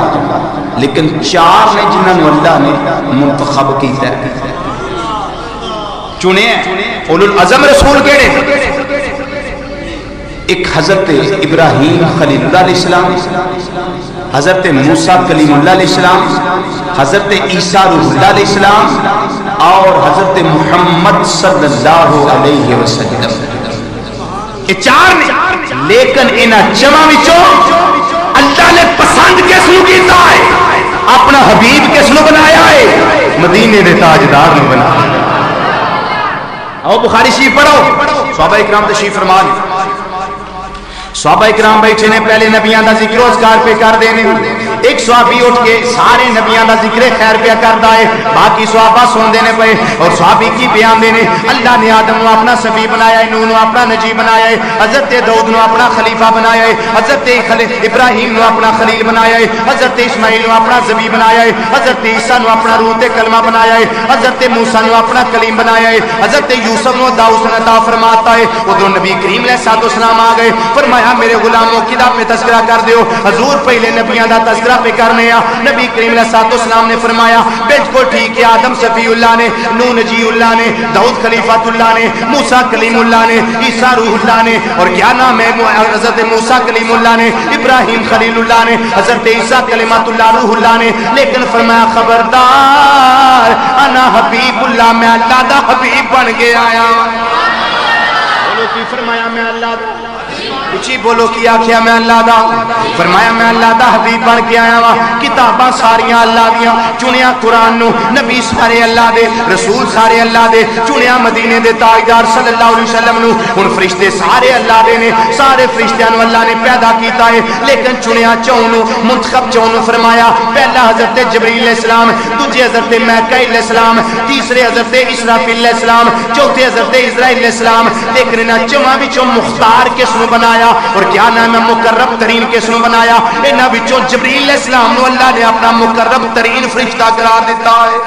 لیکن 4 نے جنہاں نو اللہ نے منتخب کیتا ہے چنے ہیں اولو العظم رسول کیڑے ایک حضرت ابراہیم خلیل اللہ علیہ السلام حضرت موسیٰ کلیم اللہ علیہ السلام حضرت عیسیٰ روح اللہ علیہ السلام اور حضرت محمد صلی اللہ علیہ وسلم یہ 4 نے لیکن انہاں جمع وچوں اللہ نے پسند کس نو کیتا ہے اپنا حبیب کس نو بنایا ہے مدینے دے تاجدار نو بنایا آؤ بخاری شریف پڑھو صحابہ اکرام تشریف فرما صحابہ اکرام بیٹھے نے پہلے نبیاں دا ذکر و اذکار پہ کر دینے ایک صحابی اٹھ کے سارے نبیاں دا ذکر خیر پہ کردا ہے باقی صحابہ سن دینے پہ اور صحابی کی بیان دینے اللہ نے آدم نو اپنا صفی بنایا ہے نوح نو اپنا نجی بنایا ہے حضرت داؤد نو اپنا خلیفہ بنایا ہے حضرت ابراہیم نو اپنا خلیل بنایا ہے حضرت اسماعیل نو اپنا ذبی بنایا ہے حضرت عیسیٰ نو اپنا روح تے کلمہ بنایا ہے حضرت موسیٰ نو اپنا کلیم بنایا ہے حضرت یوسف نو داؤد نے عطا فرماتا ہے ادھر نبی کریم علیہ السلام آ گئے فرمایا میرے غلاموں کی دا پہ تذکرہ کر دیو حضور پہلے نبیاں دا تذکرہ پہ کرنے نبی کریم علیہ السلام نے فرمایا بالکل ٹھیک ہے آدم صفی اللہ نے نوح نجی اللہ نے داؤد خلیفۃ اللہ نے موسیٰ کلیم اللہ نے عیسیٰ روح اللہ نے اور کیا نام ہے حضرت موسیٰ کلیم اللہ نے ابراہیم خلیل اللہ نے حضرت عیسیٰ کلمۃ اللہ روح اللہ نے لیکن فرمایا خبردار انا حبیب اللہ میں اللہ دا حبیب بن کے آیا بولو کی فرمایا میں اللہ دا اچھی بولو کی آکھیا میں اللہ دا فرمایا میں اللہ دا حبیب بن کے آیا وا کتاباں ساریاں اللہ دیاں چنیا قرآن نو نبی سارے اللہ دے رسول سارے اللہ دے چنیا مدینے دے تاجدار صلی اللہ علیہ وسلم نو ان فرشتے سارے اللہ دے نے سارے فرشتیاں نو اللہ نے پیدا کیتا ہے لیکن چنیا چونو منتخب چونو فرمایا پہلا حضرت جبریل علیہ السلام دوسرے حضرت میکائیل علیہ السلام تیسرے حضرت اسرافیل علیہ السلام چوتھے حضرت اسرائیل علیہ السلام لیکن انہاں چواں وچوں مختار کس نو بنایا اور کیا نام ہے مقرب ترین کس نو بنایا انہاں وچوں جبریل علیہ السلام نو اللہ نے اپنا مقرب ترین فرشتہ قرار دیتا ہے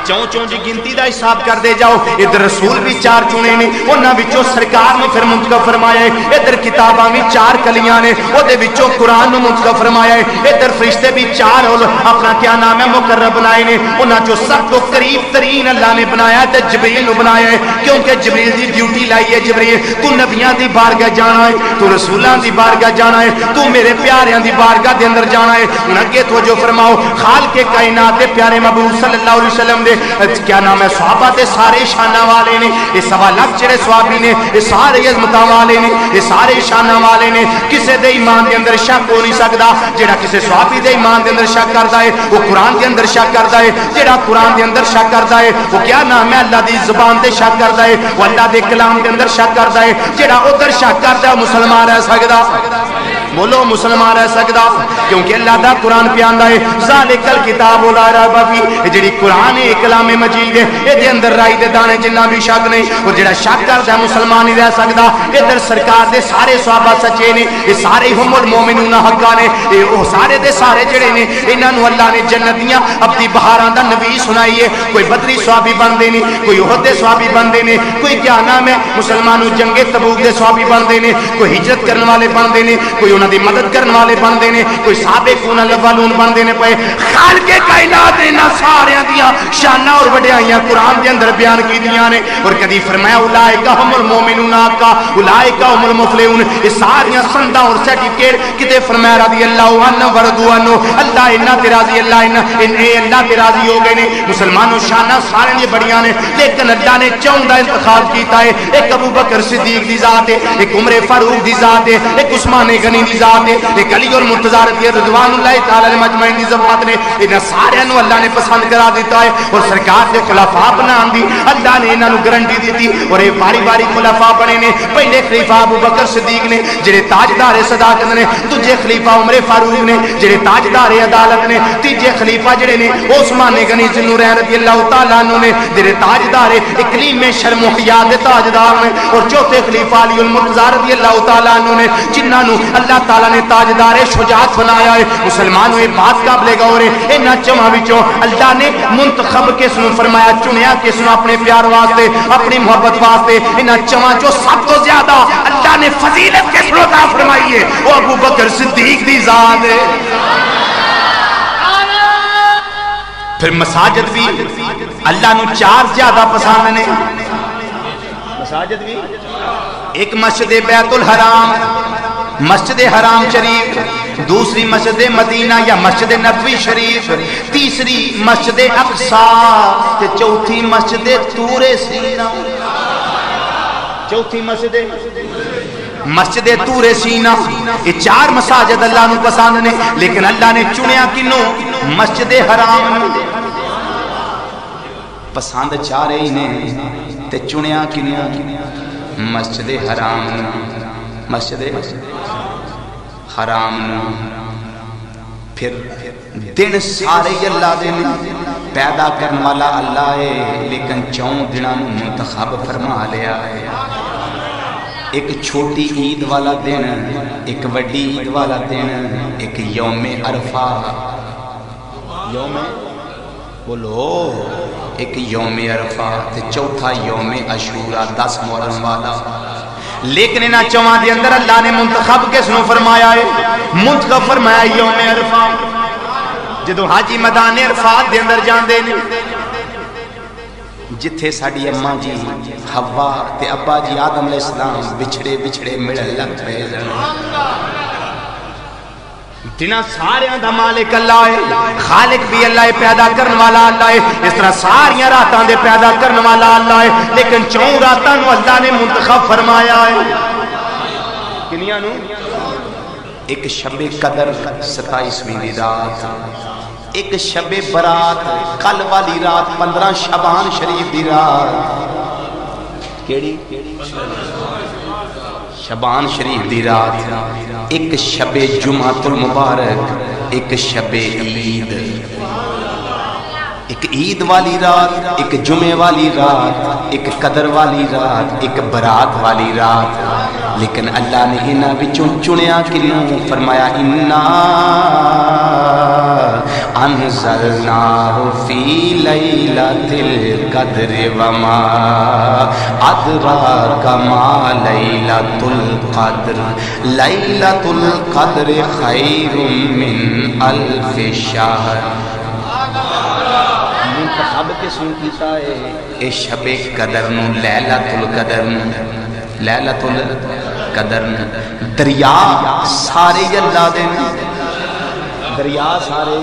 چون چون جی گنتی دا حساب کر دے جاؤ ادھر رسول بھی 4 چنے نے انہاں وچوں سرکار نے پھر منتخب فرمایا ہے ادھر کتاباں بھی 4 کلیاں نے او دے وچوں قرآن نو منتخب فرمایا ہے ادھر فرشتے بھی 4 اپنا کیا نام ہے مقرب بنائے نے انہاں جو سب کو قریب ترین اللہ نے بنایا تے جبریل نو بنایا ہے کیونکہ جبریل دی ڈیوٹی لائی ہے جبریل تو نبیاں دی بارگاہ جانا ہے تو رسولاں دی بارگاہ جانا ہے تو میرے پیاریاں دی بارگاہ دے اندر جانا ہے اگے توجہ فرماؤ خالق کائنات دے پیارے محبوب صلی اللہ علیہ وسلم دے کیا نام ہے صحابہ دے سارے شانہ والے نے یہ سوا لاکھ جڑے صحابی نے یہ سارے عظمتاں والے نے یہ سارے شانہ والے نے کسے دے ایمان دے اندر شک ہو نہیں سکدا جڑا کسے صحابی دے ایمان دے اندر شک کردا ہے وہ قرآن دے اندر شک کردا ہے جڑا قرآن دے اندر شک کردا ہے وہ کیا نام ہے اللہ دی زبان تے شک کردا ہے وہ اللہ دے کلام دے اندر شک کردا ہے جڑا ادھر شک کردا ہے مسلمان رہ سکدا بولو مسلمان رہ سکدا کیونکہ اللہ دا قرآن پہ آندا ہے ذالک الکتاب لا ریب فیہ جڑی قرآن ہے کلام مجید ہے اے دے اندر رائی دے دانے جنہ بھی شک نہیں اور جڑا شک کردا ہے مسلمان نہیں رہ سکدا ادھر سرکار دے سارے صحابہ سچے نے یہ سارے ہم المومنون حقا نے وہ سارے دے سارے جڑے نے انہاں نو اللہ نے جنت دیاں اپنی بہاراں دا نبی سنائی ہے کوئی بدری صحابی بندے نے کوئی احد دے صحابی بندے نے کوئی کیا نام ہے مسلمانوں جنگ تبوک دے صحابی بندے نے کوئی ہجرت کرنے والے بندے نے کوئی انہاں دی مدد کرنے والے بندے نے کوئی سابقون الاولون بندے نے پے خالق کائنات انہاں سارے دیاں شاناں اور وڈیائیاں قرآن دے اندر بیان کی دیاں نے اور کدی فرمایا اولئک ہم المومنون کا اولئک ہم المفلحون یہ ساریاں سنداں اور سرٹیفکیٹ کتے فرمایا رضی اللہ عنہ ورضوا عنہ اللہ انہاں تے راضی اللہ تے راضی ہو گئے نے مسلمانوں شاناں سارے دی بڑیاں نے لیکن اللہ نے چون دا انتخاب کیتا ہے ایک ابو بکر صدیق دی ذات ہے ایک عمر فاروق دی ذات ہے ایک عثمان غنی دی ذات ہے ایک علی اور مرتضی رضوان اللہ تعالی علیہ مجمعین دی ذات نے انہاں سارے نو اللہ نے پسند کرا دیتا ہے اور سرکار دے خلفاء بنان دی اللہ نے انہاں نو گارنٹی دیتی اور یہ باری باری خلفاء بنے نے پہلے خلیفہ ابو بکر صدیق نے جڑے تاجدار صداقت نے دوسرے خلیفہ عمر فاروق نے جڑے تاجدار عدالت نے تیجے خلیفہ جڑے نے عثمان غنی ذوالنورین رضی اللہ تعالی عنہ نے جڑے تاجدار اقلیم شرم و حیا دے تاجدار نے اور چوتھے خلیفہ علی المرتضی رضی اللہ تعالی عنہ نے جنہاں نو اللہ تعالی نے تاجدار شجاعت بنایا ہے مسلمانوں یہ بات قابل غور ہے انہاں چواں وچوں اللہ نے منتخب کس نو فرمایا چنیا کس نو اپنے پیار واسطے اپنی محبت واسطے انہاں چواں جو سب تو زیادہ اللہ نے فضیلت کس نو عطا فرمائی ہے وہ ابو بکر صدیق دی ذات ہے پھر مساجد بھی اللہ نو چار زیادہ پسند نے مساجد بھی ایک مسجد بیت الحرام مسجد حرام شریف دوسری مسجد مدینہ یا مسجد نبوی شریف تیسری مسجد اقصی تے چوتھی مسجد طور سینہ چوتھی مسجد طور سینہ یہ چار مساجد اللہ نو پسند نے لیکن اللہ نے چنیا کنوں مسجد حرام پسند چارے ہی نے تے چنیا کنوں مسجد حرام مسجد حرام پھر دن سارے اللہ دن پیدا کرنے والا اللہ ہے لیکن چون دنوں منتخب فرما لیا ہے ایک چھوٹی عید والا دن ایک وڈی عید والا دن ایک یوم عرفہ یوم بولو ایک یوم عرفہ تے چوتھا یوم عاشورہ 10 محرم والا لیکن انہاں چواں دے اندر اللہ نے منتخب کس نو فرمایا ہے منتخب فرمایا یوم عرفہ جدو حاجی میدان عرفات دے اندر جاندے نے جتھے ساڈی اماں جی حوا تے ابا جی آدم علیہ السلام بچھڑے بچھڑے ملن لگ پے جنہ سارے دا مالک اللہ ہے خالق بھی اللہ ہے پیدا کرنے والا اللہ ہے اس طرح ساریاں راتاں دے پیدا کرنے والا اللہ ہے لیکن چون راتاں نو اللہ نے منتخب فرمایا ہے کنیاں نو ایک شب قدر 27ویں دی رات ایک شب برات کل والی رات 15 شعبان شریف دی رات کیڑی شعبان شریف دی رات ایک شب جمعۃ المبارک ایک شب عید ایک عید والی رات ایک جمعے والی رات ایک قدر والی رات ایک برات والی رات لیکن اللہ نے انہاں وچوں چنیا کنوں فرمایا انا انزلناہ فی لیلۃ القدر وما ادراک ما لیلۃ القدر لیلۃ القدر خیر من الف شہر منتخب کس نے کیتا ہے اے شب قدر نو لیلۃ القدر لیلۃ القدر دریا سارے اللہ دے دریا سارے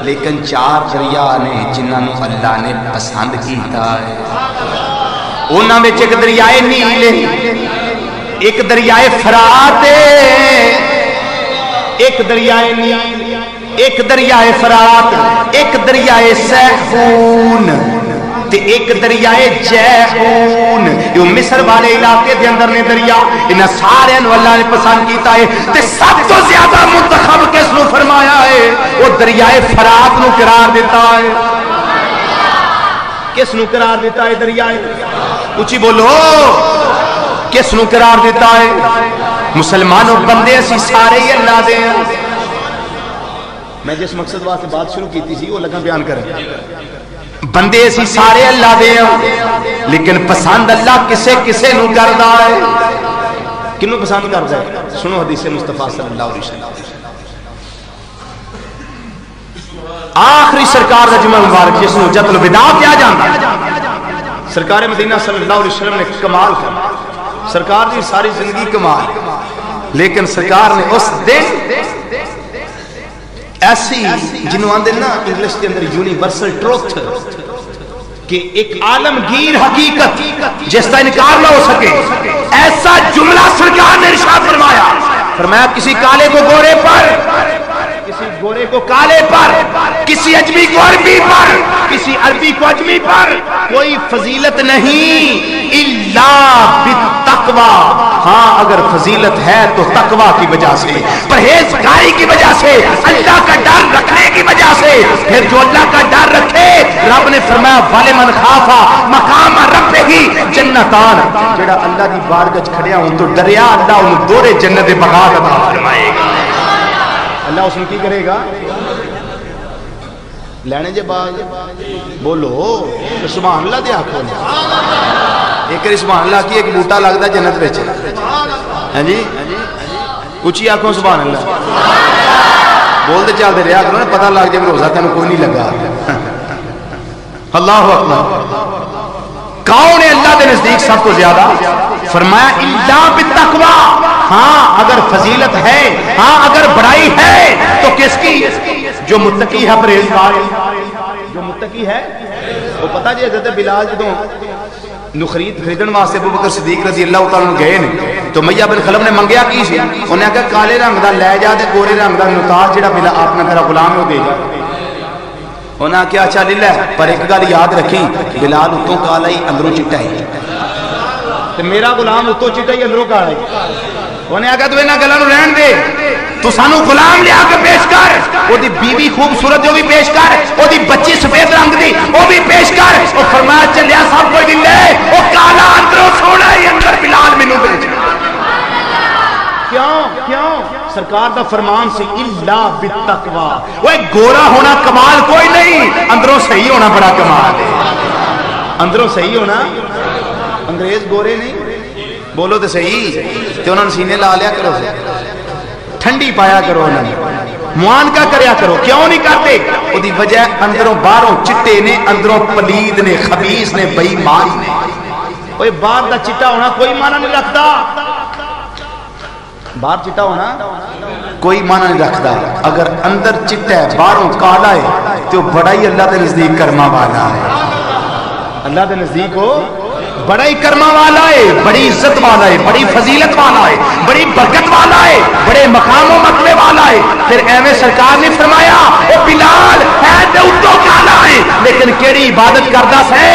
لیکن 4 دریا نے جنہاں نو اللہ نے پسند کیتا ہے انہاں وچ ایک دریائے نیل ہے، ایک دریائے فرات ہے، ایک دریائے نیل، ایک دریائے فرات، ایک دریائے سیحون تے ایک دریائے جیحون۔ یہ مصر والے علاقے دے اندر نے دریا، انہاں سارے انو اللہ نے پسند کیتا ہے تے سب تو زیادہ منتخب کس نو فرمایا ہے؟ وہ دریائے فرات نو قرار دیتا ہے۔ کس نو قرار دیتا ہے دریائے؟ اچھی بولو، کس نو قرار دیتا ہے؟ مسلمانوں بندے اسی سارے ہی اللہ دے ہیں۔ میں جس مقصد واسطے بات شروع کی تھی وہ لگا بیان کریں، بندے اسی سارے اللہ دے ہیں لیکن پسند اللہ کسے کسے نو کردا ہے؟ کنو پسند کردا ہے؟ سنو حدیث مصطفیٰ صلی اللہ علیہ وسلم، آخری سرکار دا جمعہ مبارک جس نو حجۃ الوداع کیا جاندا ہے، سرکار مدینہ صلی اللہ علیہ وسلم نے کمال کیا، سرکار دی ساری زندگی کمال، لیکن سرکار نے اس دن ایسی جنہوں آندے نا انگلش کے اندر یونیورسل ٹروتھ کہ ایک عالمگیر حقیقت جس کا انکار نہ ہو سکے، ایسا جملہ سرکار نے ارشاد فرمایا، فرمایا کسی کالے کو گورے پر، کسی گورے کو کالے پر، کسی عجمی کو عربی پر، کسی عربی کو عجمی پر کوئی فضیلت نہیں الا بالتقوی، ہاں اگر فضیلت ہے تو تقوی کی وجہ سے، پرہیزگاری کی وجہ سے، اللہ کا ڈر رکھنے کی وجہ سے۔ پھر جو اللہ کا ڈر رکھے، رب نے فرمایا وَلِمَنْ خَافَ مَقَامَ رَبِّهِ جَنَّتَانِ، جڑا اللہ دی بارگاہ کھڑیا ہوں تو ڈریا، اللہ انہوں دورے جنت بغات عطا فرمائے گا۔ اللہ اس نے کی کرے گا؟ لینے جے باغ بولو سبحان اللہ دے آنکھوں نے ایک سبحان اللہ کی ایک بوٹا لگتا جنت بیچے ہیں جی کچھ ہی آنکھوں سبحان اللہ بول دے چل دے رہا کرو نا پتہ لگ جائے روزہ تینوں کوئی نہیں لگا۔ اللہ اکبر، کون ہے اللہ دے نزدیک سب تو زیادہ؟ فرمایا الا بالتقوی، ہاں اگر فضیلت ہے، ہاں اگر بڑائی ہے تو کس کی؟ جو متقی ہے، پرہیزگار ہے، جو متقی ہے وہ پتہ جی حضرت بلال جدوں خریدن واسطے ابو بکر صدیق رضی اللہ تعالیٰ گئے نے تو میاں بن خلف نے منگیا کی سی، انہیں کہا کالے رنگ دا لے جا تے گورے رنگ دا نتاج جڑا بلا آپ نے میرا غلام ہے وہ دے جا۔ انہیں کیا اچھا لے لے، پر ایک گل یاد رکھی بلال اتوں کالا ہی اندروں چٹا ہی تے میرا غلام اتوں چٹا ہی اندروں کالا ہی۔ انہیں کہا تو انہاں گلاں نوں رہن دے، تو سانو غلام لیا کے پیش کر، وہ دی بیوی خوبصورت جو بھی پیش کر، وہ دی بچی سفید رنگ دی وہ بھی پیش کر۔ وہ فرمایا چلیا سب کوئی دل لے، وہ کالا اندروں سونا ہی اندر بلال مینوں بھیج۔ کیوں سرکار دا فرمان سی الا بالتقوی، وہ گورا ہونا کمال کوئی نہیں، اندروں صحیح ہونا بڑا کمال ہے۔ اندروں صحیح ہونا، انگریز گورے نہیں، بولو تو صحیح، تو انہوں نے سینے لا لیا کرو، ٹھنڈی پایا کرو، انہوں نے معانقہ کریا کرو، کیوں نہیں کرتے؟ وہ دی وجہ اندروں باہروں چٹے نے، اندروں پلید نے، خبیث نے، بے ایمان نے۔ وہ باہر دا چٹا ہونا کوئی معنی نہیں رکھتا، باہر چٹا ہونا کوئی معنی نہیں رکھتا، اگر اندر چٹا ہے باہروں کالا ہے تو بڑا ہی اللہ دے نزدیک کرما والا ہے، اللہ دے نزدیک ہو بڑا ہی کرما والا ہے، بڑی عزت والا ہے، بڑی فضیلت والا ہے، بڑی برکت والا ہے، بڑے مقام و مرتبے والا ہے۔ پھر ایویں سرکار نے فرمایا او بلال ہے تے اٹھو کالا ہے لیکن کیڑی عبادت کردا سے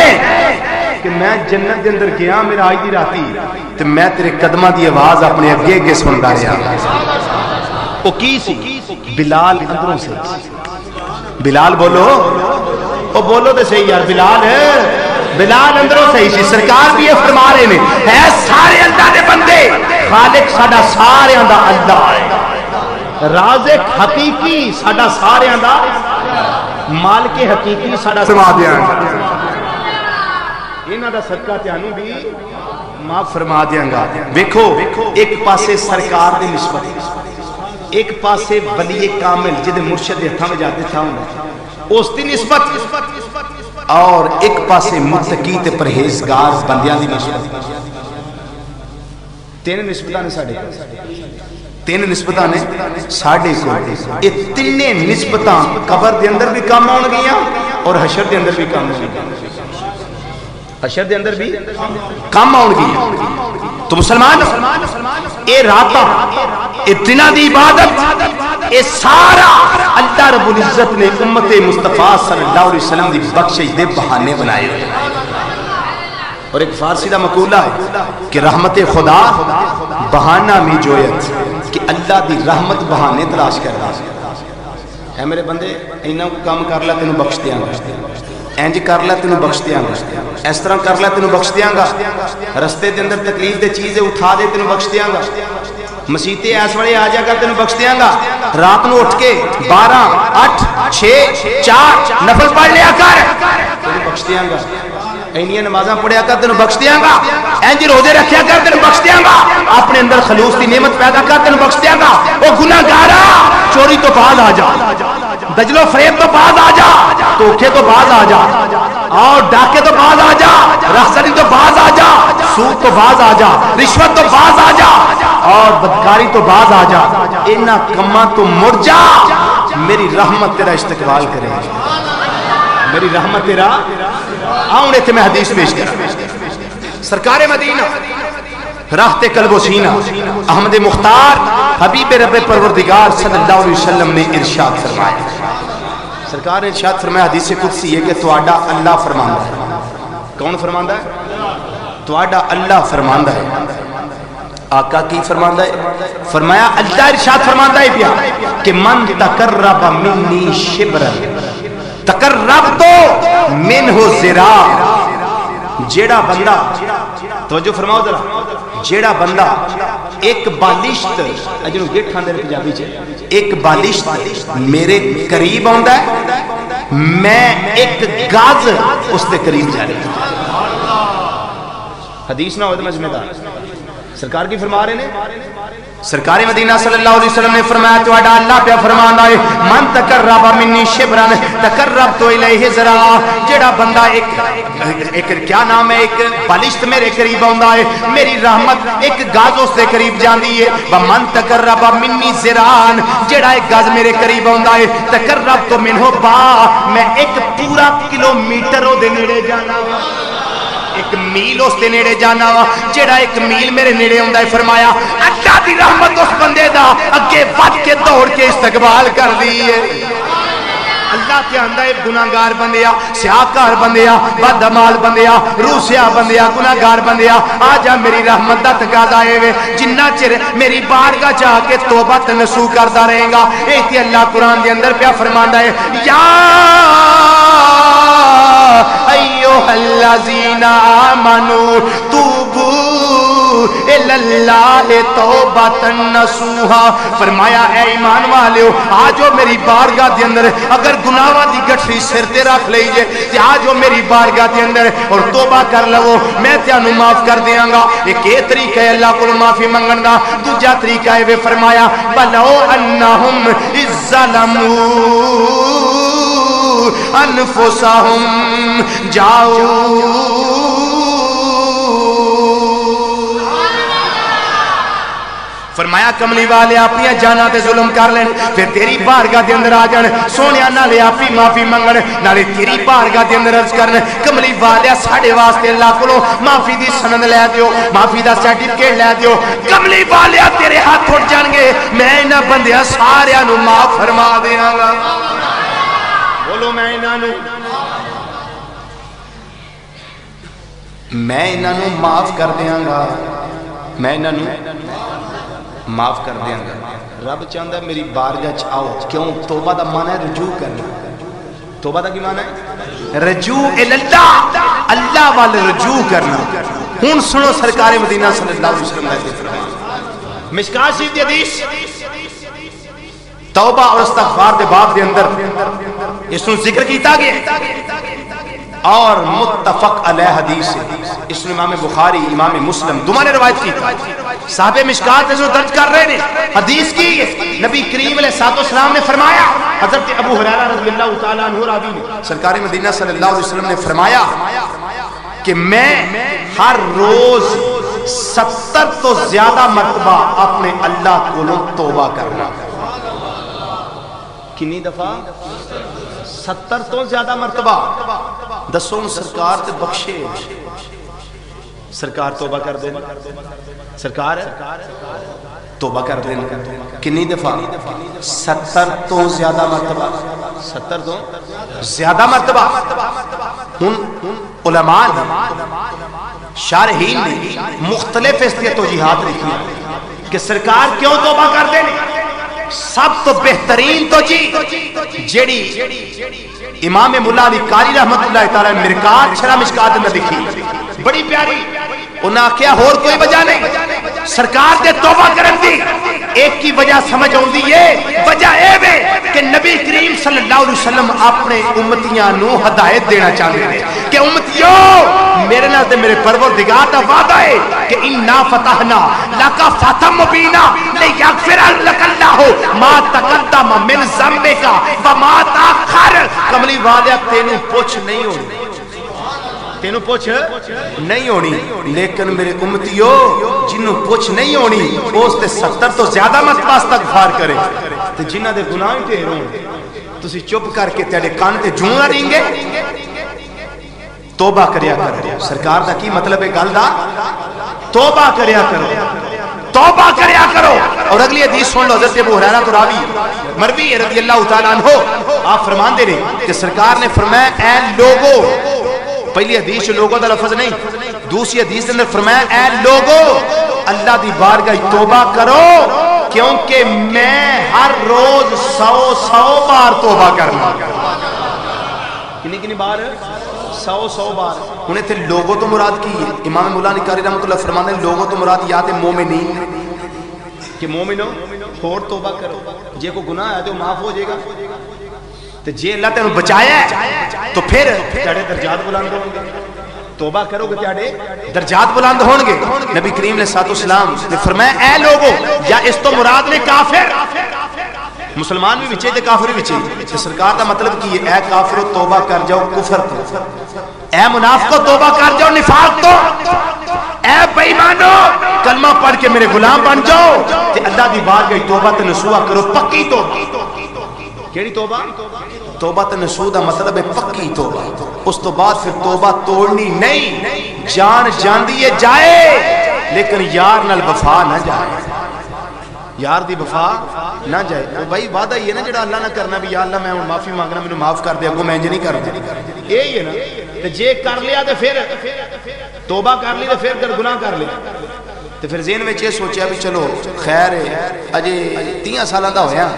کہ میں جنت دے اندر گیا، میرا آج دی راتی تے میں تیرے قدماں دی آواز اپنے اگے اگے سندا رہیا۔ او کی سی؟ بلال اندروں سے، بلال بولو، او بولو تے صحیح یار، بلال ہے، بلال اندروں صحیح سی۔ سرکار بھی یہ فرما رہے ہیں ہے سارے اللہ دے بندے، خالق ساڈا سارے دا اللہ ہے، رازق حقیقی ساڈا سارے دا، مالک حقیقی ساڈا فرما دیاں، انہاں دا صدقہ تانوں بھی معاف فرما دیاں گا۔ دیکھو ایک پاسے سرکار دی نسبت، ایک پاسے ولی کامل جدے مرشد دے ہتھاں وچ جاتے تھا اس دی نسبت، اور ایک پاسے متقی تے پرہیزگار بندیاں دی نسبت۔ تین نسبتاں نے ساڈے تین نسبتاں نے ساڑھے کو یہ تینے نسبتاں قبر دے اندر بھی کام ہون گیا اور حشر دے اندر بھی کام ہون گیا حشر دے اندر بھی کام ہون گیا تو مسلمان اے راتاں اے دنہ دی عبادت اے سارا اللہ رب العزت نے امت مصطفیٰ صلی اللہ علیہ وسلم دی بخشش دے بہانے بنائے ہوئے اور ایک فارسی دا مقولہ ہے کہ رحمت خدا بہانہ میں جویت کہ اللہ دی رحمت بہانے تلاش کر رہا ہے میرے بندے انہاں کو کام کر لیا تینوں بخش دیاں گا اینج کر لیا تینوں بخش دیاں گا اس طرح کر لیا تینوں بخش دیاں گا رستے دے اندر تکلیف دے چیزیں اٹھا دے تینوں بخش دیاں گا مسیطے ایس وڑے آ جا کر تینوں بخش دیاں گا رات نو اٹھ کے 12 8 6 4 نفل پڑھ لیا کر تینوں بخش دیاں گا اینیاں نمازاں پڑھیا کر تینوں بخش دیاں گا اینج روزے رکھیا کر تینوں بخش دیاں گا اپنے اندر خلوص دی نعمت پیدا کر تینوں بخش دیاں گا او گناہگارا چوری تو باز آ جا دجل و فریب تو باز آ جا دھوکے تو باز آ جا اور ڈاکے تو باز آ جا رخصتی تو باز آ جا سود تو باز آ جا رشوت تو باز آ جا اور بدکاری تو باز آ جا انہاں کماں تو مر جا میری رحمت تیرا استقبال کرے میری رحمت تیرا آؤں نے میں حدیث پیش کر سرکار مدینہ راحت قلب و سینہ احمد مختار حبیب رب پروردگار صلی اللہ علیہ وسلم نے ارشاد فرمایا سرکار نے ارشاد فرمایا حدیث قدسی ہے کہ تواڈا اللہ فرماندہ ہے کون فرماندہ ہے تواڈا اللہ فرماندہ ہے آقا کی فرماندہ ہے فرمایا اللہ ارشاد فرماندہ ہے پیا کہ من تقرب منی شبرا تقرب تو منہ ذرا جیڑا بندہ توجہ فرماؤ ذرا جیڑا بندہ ایک بالشت اجنو گیٹ کھاندے رہے پنجابی چھے ایک بالشت میرے قریب آندا ہے میں ایک گاز اس دے قریب جا رہی حدیث نہ ہوتا مجمع دار سرکار کی فرما رہے ہیں سرکار مدینہ صلی اللہ علیہ وسلم نے فرمایا تو اڈا اللہ پہ فرمانا ہے من تقرب منی شبرن تقرب تو الیہ ذرا جڑا بندہ ایک کیا نام ہے ایک بالشت میرے قریب آندا ہے میری رحمت ایک گاز اس دے قریب جاندی ہے ومن تقرب منی ذران جڑا ایک گاز میرے قریب آندا ہے تقرب تو منہ با میں ایک پورا کلومیٹر دے نیڑے جانا ایک میل اس دے نیڑے جانا جیڑا ایک میل میرے نیڑے ہوندہ ہے فرمایا اللہ دی رحمت اس بندے دا اگے وٹ کے دوڑ کے استقبال کر دیئے اللہ کے اندر گناہگار بندیا سیاہکار بندیا بدعمال بندیا روسیا بندیا گناہگار بندیا آجا میری رحمت دا تقاضا آئے ہوئے جنہ چر میری بارگاہ چاہ کے توبہ تنسو کرتا رہیں گا ایتی اللہ قرآن دے اندر پیا فرماندہ ہے یا ایوہ الذین آمنوا توبوا الاللہ توبۃ نصوحا فرمایا اے ایمان والےو آجو میری بارگاہ دے اندر اگر گناہاں دی گٹھری سر تے رکھ لیجے تے آجو میری بارگاہ دے اندر اور توبہ کر لو میں تیانو معاف کر دیاں گا ایک یہ طریقہ ہے اللہ کو معافی منگن دا دوجا طریقہ ہے وہ فرمایا بلو انہم الظلموا انفسہم جاؤ فرمایا کملی والے اپنی جانا تے ظلم کر لین پھر تیری بارگاہ دے اندر آ جان سونیا نالے اپنی معافی منگن نالے تیری بارگاہ دے اندر عرض کرن کملی والے ساڈے واسطے اللہ کولو معافی دی سند لے دیو معافی دا سرٹیفکیٹ لے دیو کملی والے تیرے ہاتھ اٹھ جان گے میں انہاں بندیاں سارے نو معاف فرما دیاں گا بولو میں انہاں نو معاف کر دیاں گا میں انہاں نو معاف کر دیاں گا رب چاہتا ہے میری بارگاہ آؤ کیوں توبہ دا معنی ہے رجوع کرنا توبہ دا کی معنی ہے رجوع اللہ اللہ والے رجوع کرنا ہون سنو سرکار مدینہ صلی اللہ علیہ وسلم نے فرمایا مشکات شریف دی حدیث توبہ اور استغفار دے باب دے اندر اس نے ذکر کیتا گیا اور متفق علیہ حدیث اس نے امام بخاری امام مسلم دونوں نے روایت کی صحابہ مشکات اس نے درج کر رہے ہیں حدیث کی نبی کریم علیہ السلام نے فرمایا حضرت ابو ہریرہ رضی اللہ تعالیٰ عنہ راوی نے سرکار مدینہ صلی اللہ علیہ وسلم نے فرمایا کہ میں ہر روز 70 تو زیادہ مرتبہ اپنے اللہ کو توبہ کرنا. کنی دفعہ 70 تو زیادہ مرتبہ. دسو سرکار تے بخشے, سرکار توبہ کر دینا, سرکار توبہ کر دینا. کنی دفعہ 70 تو زیادہ مرتبہ, 70 تو زیادہ مرتبہ. علماء شارحین نے مختلف اس کے توجیحات لکھی کہ سرکار کیوں توبہ کر دینے. سب تو بہترین تو جیڑی امام مولا علی قاری رحمت اللہ تعالی مرکات شرح مشکات میں لکھی, بڑی پیاری. انہاں کیا اور کوئی وجہ نہیں, سرکار دے توبہ کرن دی ایک کی وجہ سمجھ ہوندی ہے, وجہ اے وے کہ نبی کریم صلی اللہ علیہ وسلم اپنے امتیاں نو ہدایت دینا چاہتے ہیں کہ امتیوں میرے نال تے میرے پروردگار دا وعدہ ہے کہ انا فتحنا لک فتحا مبینا لیغفر لک اللہ ما تقدم من ذنبک وما تاخر. کملی والیا تینوں پوچھ نہیں ہونی, تینوں پوچھ نہیں ہونی, لیکن میرے امتیو جنہوں پوچھ نہیں ہونی اس تے 70 تو زیادہ مرتبہ استغفار کرے. تو جنہ دے گناہ تے ہوں تسی چپ کر کے تیرے کان تے جوں نہ رہیں گے, توبہ کریا کرو. سرکار دا کی مطلب ہے گل دا, توبہ کریا کرو, توبہ کریا کرو. اور اگلی حدیث سن لو, حضرت ابو ہریرہ راوی مروی رضی اللہ تعالیٰ عنہ, آپ فرمان دے رہے کہ سرکار نے فرمایا اے لوگو, پہلی حدیث لوگوں دا لفظ نہیں, دوسری حدیث اندر فرمایا اے لوگو اللہ دی بارگاہ توبہ کرو کیونکہ میں ہر روز 100 بار توبہ کرنا. کنی بار 100 بار. انہیں تھے لوگوں تو مراد کی ہے. امام مولا علی قاری رحمت اللہ فرمانے لوگوں تو مراد یا تے مومنین کہ مومنو اور توبہ کرو, جے کو گناہ ہے تو معاف ہو جائے گا. تو جے اللہ تینوں بچایا ہے تو پھر تیرے درجات بلند ہوں گے, توبہ کرو گے تیرے درجات بلند ہوں گے. نبی کریم علیہ السلام نے فرمایا اے لوگو, یا اس تو مراد نے کافر, مسلمان بھی بچے تھے کافر بھی بچے. سرکار دا مطلب کی اے کافرو توبہ کر جاؤ کفر تو, اے منافقو توبہ کر جاؤ نفاق تو, اے بے ایمانو کلمہ پڑھ کے میرے غلام بن جاؤ تے اللہ دی بارگاہ توبہ تے نصوح کرو, پکی توبہ. کیڑی توبہ؟ توبہ تے نصوح دا مطلب ہے پکی توبہ. اس تو بعد پھر توبہ توڑنی نہیں, جان جاندی ہے جائے لیکن یار نال وفا نہ جائے, یار دی وفا نہ جائے. وہ بھائی وعدہ ہی ہے نا جڑا اللہ نہ کرنا بھی یا اللہ میں معافی مانگنا مینوں معاف کر دے, اگوں میں انج نہیں کرنا, یہی ہے نا. تے جے کر لیا تے پھر توبہ کر لی تے پھر گناہ کر لیا تے پھر ذہن وچ یہ سوچیا بھی چلو خیر ہے اجے 30 سالاں دا ہویا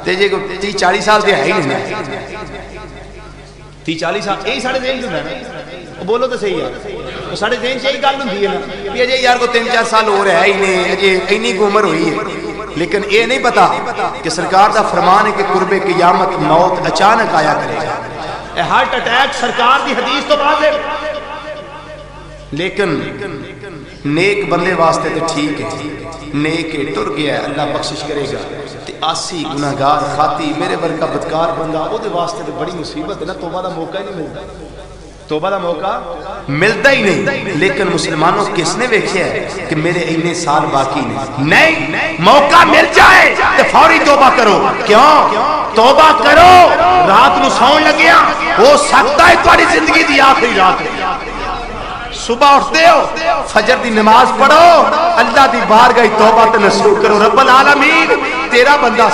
تے جے 30-40 سال دے ہے ہی نہیں, 30-40 سال یہی ساڈے ذہن ہوندا ہے نا. بولو تو صحیح ہے, تو ساڈے ذہن چ یہی گل ہوندی ہے نا کہ اجے یار کو 3-4 سال ہو رہا ہے ہی نہیں, اجے اتنی عمر ہوئی ہے. لیکن یہ نہیں پتا کہ سرکار دا فرمان ہے کہ قرب قیامت موت اچانک آیا کرے گا. ہارٹ اٹیک سرکار دی حدیث تو بعد ہے, لیکن نیک بندے واسطے تو ٹھیک ہے, نیک ٹر گیا ہے اللہ بخشش کرے گا. تے 80 گناہگار خاطی میرے ورگا بدکار بندہ او دے واسطے تو بڑی مصیبت ہے نا, توبہ دا موقع ہی نہیں ملتا, توبہ دا موقع ملتا ہی نہیں. لیکن مسلمانوں کس نے ویکھیا ہے کہ میرے اتنے سال باقی نہیں, موقع مل جائے تو فوری توبہ کرو. کیوں توبہ کرو؟ رات نو سون لگیا ہو سکتا ہے تمہاری زندگی دی آخری رات ہے, صبح اٹھتے ہو فجر دی نماز پڑھو, اللہ دی بارگاہ توبہ تے نصوح کرو. رب العالمین تیرا بندہ,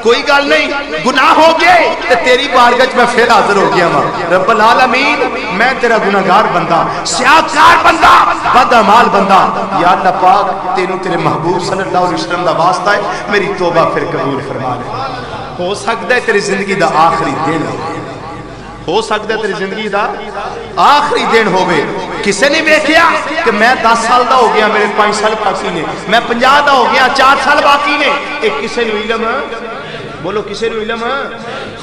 کوئی گل نہیں گناہ ہو گئے تے تیری بارگاہ میں پھر حاضر ہو گیا. رب العالمین میں تیرا گناہگار بندہ, سیاہکار بندہ, بدعمال بندہ, یا اللہ پاک تینوں تیرے محبوب صلی اللہ علیہ وسلم دا واسطہ ہے, میری توبہ پھر قبول فرما لے. ہو سکتا ہے تیری زندگی دا آخری دن ہو سکتا ہے تیری زندگی دا آخری دن ہوئے. کسے نہیں بیکھیا کہ میں 10 سال دا ہو گیا میرے 5 سال باقی نے, میں 50 دا ہو گیا 4 سال باقی نے. ایک کسے نو علم, بولو کسے نو علم؟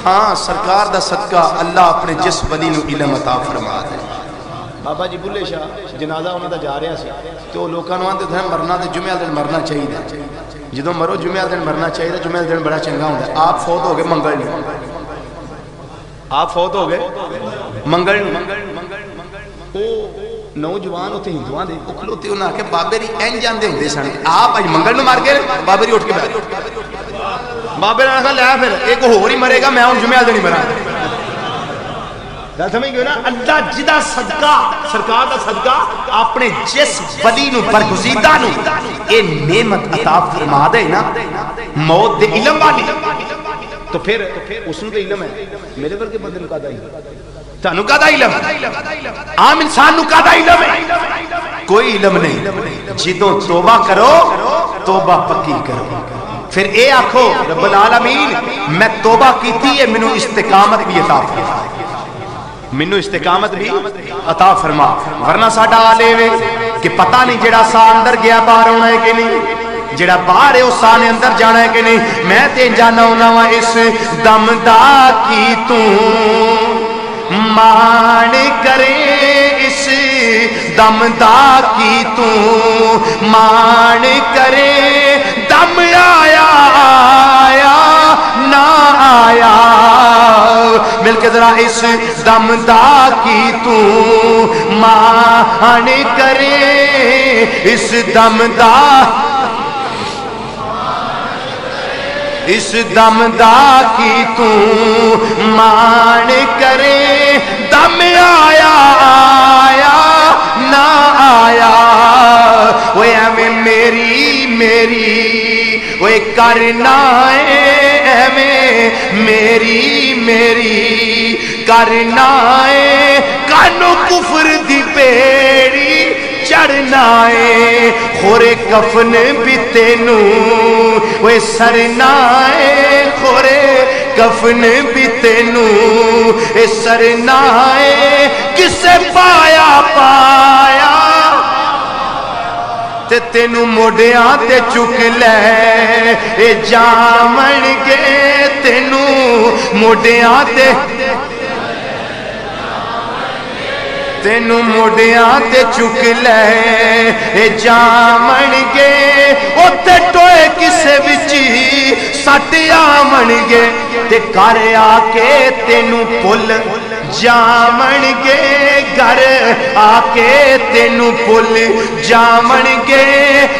ہاں سرکار دا صدقہ اللہ اپنے جس ولی نو علم عطا فرما دے. بابا جی بلے شاہ جنازہ انہوں دا جا رہا سی تو لوکاں نوں آندے تھے مرنا تے جمعہ دن مرنا چاہیے, جدوں مرو جمعہ دن مرنا چاہیے, جمعہ دن بڑا چنگا ہوندا ہے. آپ فوت ہو گئے منگل نوں, آپ فوت ہو گئے منگل نوں, نوجوان اتنے ہندوؤں دے کھلوتے انہاں آ کے بابے دی این جاندے ہوندے سن آپ اج منگل نو مار کے بابے دی اٹھ کے بیٹھ بابے نے کہا لے پھر ایک ہور ہی مرے گا میں ہن جمعہ دے نہیں مراں گل سمجھ گئے نا اللہ جدا صدقہ سرکار دا صدقہ اپنے جس ولی نو برگزیدہ نو اے نعمت عطا فرما دے نا موت دے علم والی تو پھر اس نے تو علم ہے میرے ورگے بندے نو کادا علم تانوں کادا علم عام انسان نو کادا علم ہے کوئی علم نہیں جدوں توبہ کرو توبہ پکی کرو پھر اے آکھو رب العالمین میں توبہ کیتی ہے مینوں استقامت بھی عطا فرما مینوں استقامت بھی عطا فرما ورنہ ساڈا حالے وے کہ پتہ نہیں جڑا سا اندر گیا باہر ہونا ہے کہ نہیں جڑا باہر ہے اس سا نے اندر جانا ہے کہ نہیں میں تے جانا ہونا وا اس دم دا کی تو مان کرے اس دم دا کی تو مان کرے دم آیا آیا نہ آیا مل کے ذرا اس دم دا کی تو مان کرے اس دم دا اس دم دا کی تو مان کرے دم آیا آیا نہ آیا وہ ہمیں میری میری وہ کرنا ہے ہمیں میری میری کرنا ہے کانو کفر دی پیڑی چڑھنا ہے خورے کفن بھی تینوں وہ سرنا ہے خورے کفن بھی تینوں اے سرنا ہے کسے پایا پایا تے تینوں موڑیاں تے چک لے اے جامن گے تینوں موڑیاں تے تینوں موڑیاں تے چک لے اے جامن گے او تے ٹوئے کسے وچی سٹ آمن گے تے کر آ کے تینوں پل جامن گے گھر آ کے تینوں پل جامن گے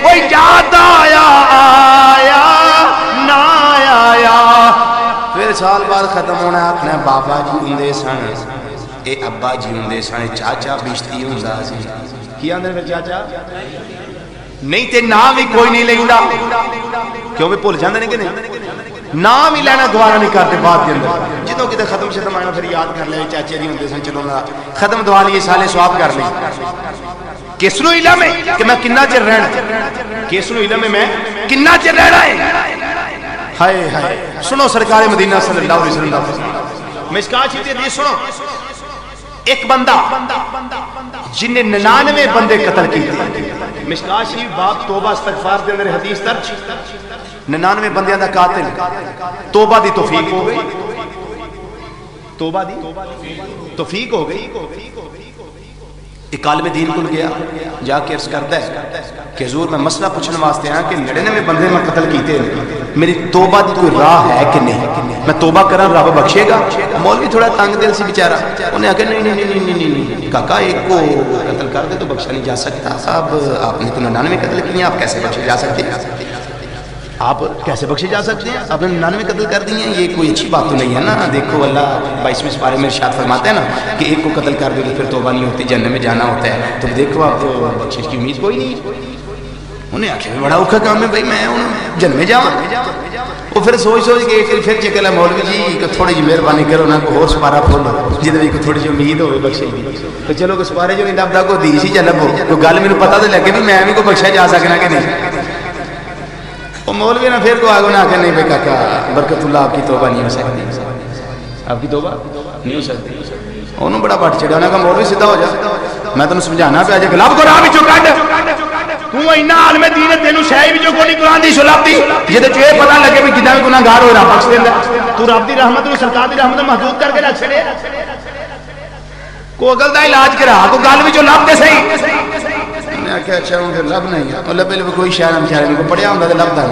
او یاد آیا آیا نہ آیا پھر سال بعد ختم ہونا آکھنا بابا جی ہوندے سن اے ابا جی ہوندے سن چاچا بشتی ہوندا سی کی آندے پھر چاچا نہیں تے نام ہی کوئی نہیں لیندا کیوں بھی بھول جاندے نے کہ نہیں نام ہی لینا دوبارہ نہیں کرتے بعد کے اندر جدوں کتے ختم شتم آنا پھر یاد کر لے چاچے جی ہوندے سن چلو ختم دعا لیے سالے ثواب کر لیں کس نو علم ہے کہ میں کنا چر رہنا کس نو علم ہے میں کنا چر رہنا ہے ہائے ہائے سنو سرکار مدینہ صلی اللہ علیہ وسلم دا مشکات شریف حدیث سنو ایک بندہ جن نے 99 بندے قتل کیتے مشکات شریف باب توبہ استغفار دے اندر حدیث درج 99 بندیاں دا قاتل توبہ دی توفیق ہو گئی توبہ دی توفیق ہو گئی ایک عالم دین کو گیا جا کے عرض کرتا ہے کہ حضور میں مسئلہ پوچھنے واسطے آیا کہ 99 بندے میں قتل کیتے میری توبہ دی کوئی راہ ہے کہ نہیں میں توبہ کرا رب بخشے گا مولوی تھوڑا تنگ دل سی بیچارہ انہیں آکھا نہیں کاکا ایک کو قتل کر دے تو بخشا نہیں جا سکتا صاحب آپ نے تو 99 قتل کیے ہیں آپ کیسے بخشے جا سکتے ہیں آپ کیسے بخشے جا سکتے ہیں آپ نے 99 قتل کر دی ہیں یہ کوئی اچھی بات تو نہیں ہے نا دیکھو اللہ 22ویں سپارے میں ارشاد فرماتا ہے نا کہ ایک کو قتل کر دے تو پھر توبہ نہیں ہوتی جنت میں جانا ہوتا ہے تو دیکھو آپ کو بخشش کی امید کوئی نہیں انہیں آخر بڑا اوکھا کام ہے بھائی میں جنت میں جاؤں وہ پھر سوچ کے پھر چکل ہے مولوی جی کو تھوڑی جی مہربانی کرو نا کو اور سپارہ کھولو جہاں بھی تھوڑی جی امید ہوئے بخشے گی تو چلو کو سپارے جو نہیں لبدا کو دیش ہی چلو کوئی گل میرے پتہ تو لگے بھی میں بھی کو بخشا جا سکنا کہ نہیں وہ مولوی نے پھر کو آگے نہ کہ نہیں بے کاکا برکت اللہ آپ کی توبہ نہیں ہو سکتی آپ کی توبہ نہیں ہو سکتی انہوں بڑا بٹ چڑھا انہوں نے کہا مولوی سیدھا ہو جا میں تمہیں سمجھانا پہ آجے گلاب کو راہ بھی چکا تو اینا عالم دین ہے تینوں شاہی بھی جو کوئی قرآن دی سلاب دی یہ تو چوئے پتہ لگے بھی جدہ میں گناہ گار ہوئے رہا بخش دیندہ تو رب دی رحمت اور سرکار دی رحمت محدود کر کے رکھ چھڑے کو اگل دا علاج کرا کو گال بھی جو لب دے صحیح میں کہا اچھا ہوں کہ لب نہیں ہے اور لبے لبے کوئی شہر ہم شہر میں کو پڑھیا ہوں دا لب دا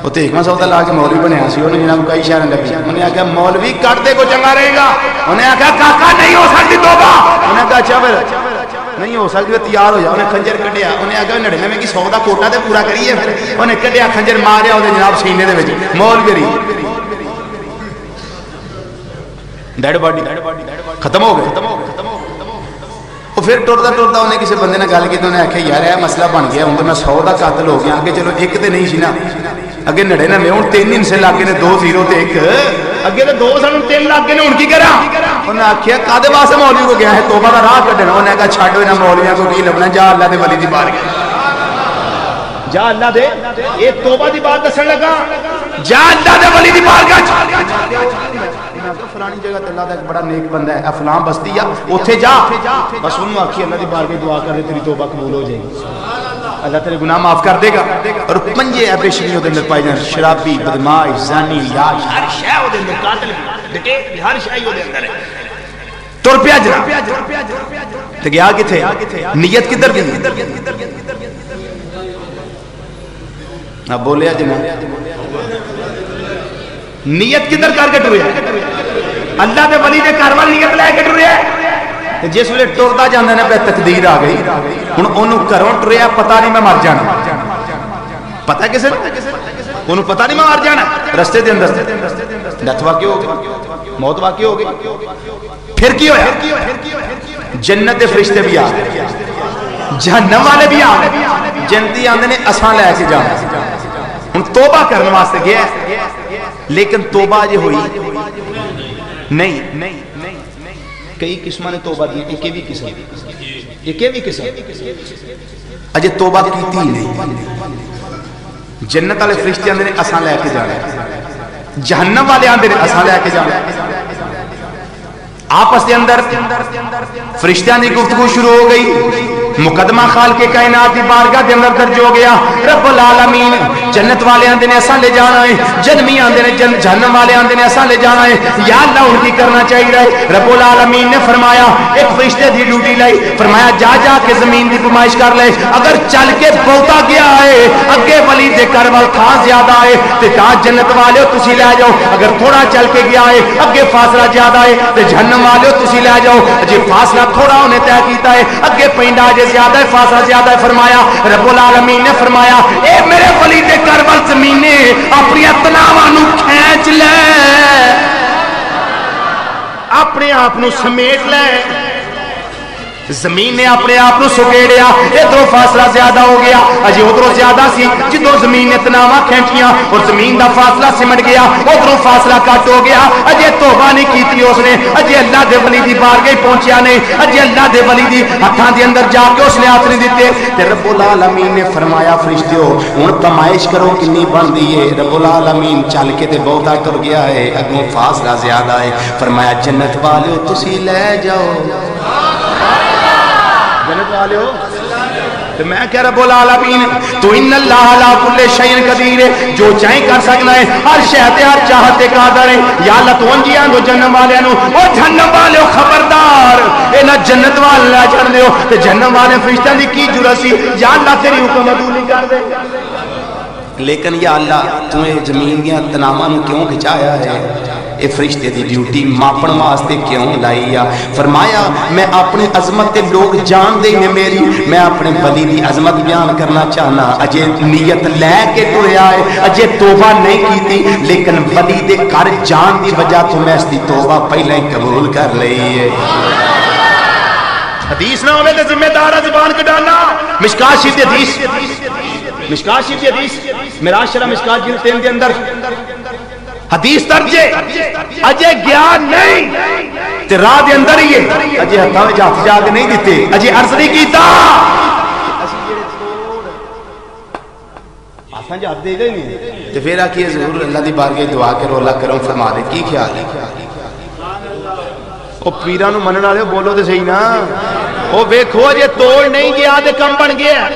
وہ تو ایک سودا لا کے مولوی بنے ہاں سی انہوں نے جناب کئی شہر لگی انہوں نے کہا مولوی کٹ دے کو چنگا رہے گا انہوں نے کہا کاکا نہیں ہو سکتی توبہ انہوں نے کہا اچھا پھر نہیں ہو سکتی تیار ہو جا انہیں خنجر کٹیا انہیں آگے 99 کی 100 دا کوٹا تے پورا کریے انہیں کٹیا خنجر ماریا انہیں جناب سینے دے وچ مول گری ڈیڈ باڈی ختم ہو گئے وہ پھر ٹرتا ٹرتا انہیں کسی بندے نے گل کی تو انہیں آخیا یار یہ مسئلہ بن گیا ہوں تو میں 100 دا قاتل ہو گیا آگے چلو ایک تے نہیں سی نا اگے 99 ہوں 3 ہنسے لاگے نے 2 0 تے 1 اگے تو 2 سن 3 لاگے نے ان کی کرا انہیں آخیا قادے واسطے مولوی کو گیا ہے توبہ دا راہ کٹنا انہیں کہا چھاڑو انہیں مولویاں کو کی لبنا جا اللہ دے ولی دی بار گیا جا اللہ دے یہ توبہ دی بات دسن لگا جا اللہ دے ولی دی بار گیا فلانی جگہ تے اللہ دا ایک بڑا نیک بندہ ہے فلاں بستی ہے اوتھے جا بس انہوں آکھی اللہ دی بارگاہ دعا کر دے تیری توبہ قبول ہو جائے گی اللہ تیرے گناہ معاف کر دے گا اور پنجے ایبے شریعوں دے اندر پائے جائیں شرابی بدماش زانی یاش ہر شے ہو دے اندر قاتل ڈکیت بھی ہر شے ہو دے اندر ہے تر پیا جناب تے گیا کتھے نیت کدھر دی اب بولیا جناب نیت کدھر کر کے ٹریا اللہ دے ولی دے کاروان نیت لے کے ٹریا جس ویلے ٹرتا جاندے نے پہ تقدیر آ گئی ہن اونوں گھروں ٹریا پتہ نہیں میں مر جانا پتہ کسے اونوں پتہ نہیں میں مر جانا رستے دے اندر ڈیتھ واقع ہو گئی موت واقع ہو گئی پھر کی ہویا جنت دے فرشتے بھی آ گئے جہنم والے بھی آ گئے جنتی آندے نے اساں لے کے جانا ہن توبہ کرنے واسطے گیا لیکن توبہ جو ہوئی نہیں کئی قسمہ نے توبہ دی ایک بھی قسم اجے توبہ کیتی ہی نہیں جنت والے فرشتے آندے نے اساں لے کے جانا جہنم والے آندے نے اساں لے کے جانا آپس دے اندر فرشتیاں دی گفتگو شروع ہو گئی مقدمہ خالق کائنات دی بارگاہ دے اندر درج ہو گیا رب العالمین جنت والے آندے نے اساں لے جانا ہے جنمی آندے نے جہنم والے آندے نے اساں لے جانا ہے یا اللہ ان کی کرنا چاہیے رہے رب العالمین نے فرمایا ایک فرشتے دی ڈیوٹی لائی فرمایا جا کے زمین دی پیمائش کر لے اگر چل کے بہتا گیا ہے اگے ولی دے کر وال تھا زیادہ ہے تے تا جنت والے تسی لے جاؤ اگر تھوڑا چل کے گیا ہے اگے فاصلہ زیادہ ہے تے جہنم والے تسی لے جاؤ جی فاصلہ تھوڑا انہیں طے کیتا ہے اگے پینڈا جے زیادہ ہے فاصلہ زیادہ ہے فرمایا رب العالمین نے فرمایا اے میرے ولی دے کربل زمینے اپنی تناواں نو کھینچ لے اپنے آپ نو سمیٹ لے زمین نے اپنے آپ نو سکیڑیا ادھروں فاصلہ زیادہ ہو گیا اجے ادھروں زیادہ سی جدوں زمین نے تناواں کھینچیاں اور زمین دا فاصلہ سمٹ گیا ادھروں فاصلہ کٹ ہو گیا اجے توبہ نہیں کیتی اس نے اجے اللہ دے ولی دی بارگاہ پہنچیا نہیں اجے اللہ دے ولی دی ہتھاں دے اندر جا کے اس نے ہاتھ نہیں دتے تے رب العالمین نے فرمایا فرشتیو ہن تمائش کرو کنی بندی ہے رب العالمین چل کے تے بہتا ٹر گیا ہے اگوں فاصلہ زیادہ ہے فرمایا جنت والے تسی لے جاؤ جنت والے ہو تو میں کہہ رب العالمین تو ان اللہ علی کل شیء قدیر ہے جو چاہیں کر سکنا ہے ہر شے تے ہر چاہتے قادر ہے یا اللہ تو انجیاں دو جہنم والے نو او جہنم والے خبردار اے نہ جنت والے لا جان دیو تے جہنم والے فرشتاں دی کی جرأت سی یا اللہ تیری حکم عدولی کر دے لیکن یا اللہ تمہیں زمین دیا تناواں نو کیوں کھچایا ہے اے فرشتے دی ڈیوٹی ماپن واسطے کیوں لائی فرمایا میں اپنے عظمت تے لوگ جان دے نے میری میں اپنے ولی دی عظمت بیان کرنا چاہنا اجے نیت لے کے ٹریا ہے اجے توبہ نہیں کیتی لیکن ولی دے گھر جان دی وجہ تو میں اس دی توبہ پہلے ہی قبول کر لئی ہے حدیث نہ ہوئے تے ذمہ دار زبان کڈانا مشکات شریف دی حدیث مشکات شریف دی حدیث معراج شرح مشکات جلد 3 دے اندر حدیث درجے اجے گیا نہیں تے راہ دے اندر ہی ہے اجے ہتھاں وچ ہاتھ جا کے نہیں دتے اجے عرض نہیں کیتا ہاتھاں وچ ہاتھ دے گئے نہیں تے پھر آکھیے ضرور اللہ دی بارگاہ دعا کرو اللہ کرم فرما دے کی خیال ہے او پیراں نو منن والے بولو تے صحیح نا او ویکھو اجے توڑ نہیں گیا تے کم بن گیا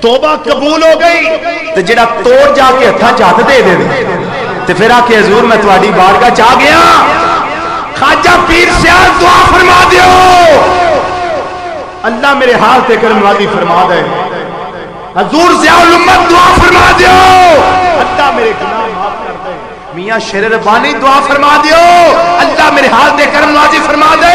توبہ قبول ہو گئی تے جڑا توڑ جا کے ہتھاں ہاتھ دے دے تے پھر آکھے حضور میں تہاڈی بارگاہ چ آ گیا خواجہ پیر سیال دعا فرما دیو اللہ میرے حال تے کرم نوازی فرما دے حضور ضیاء الامت دعا فرما دیو اللہ میرے گناہ معاف کر دے میاں شیر ربانی دعا فرما دیو اللہ میرے حال تے کرم نوازی فرما دے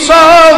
100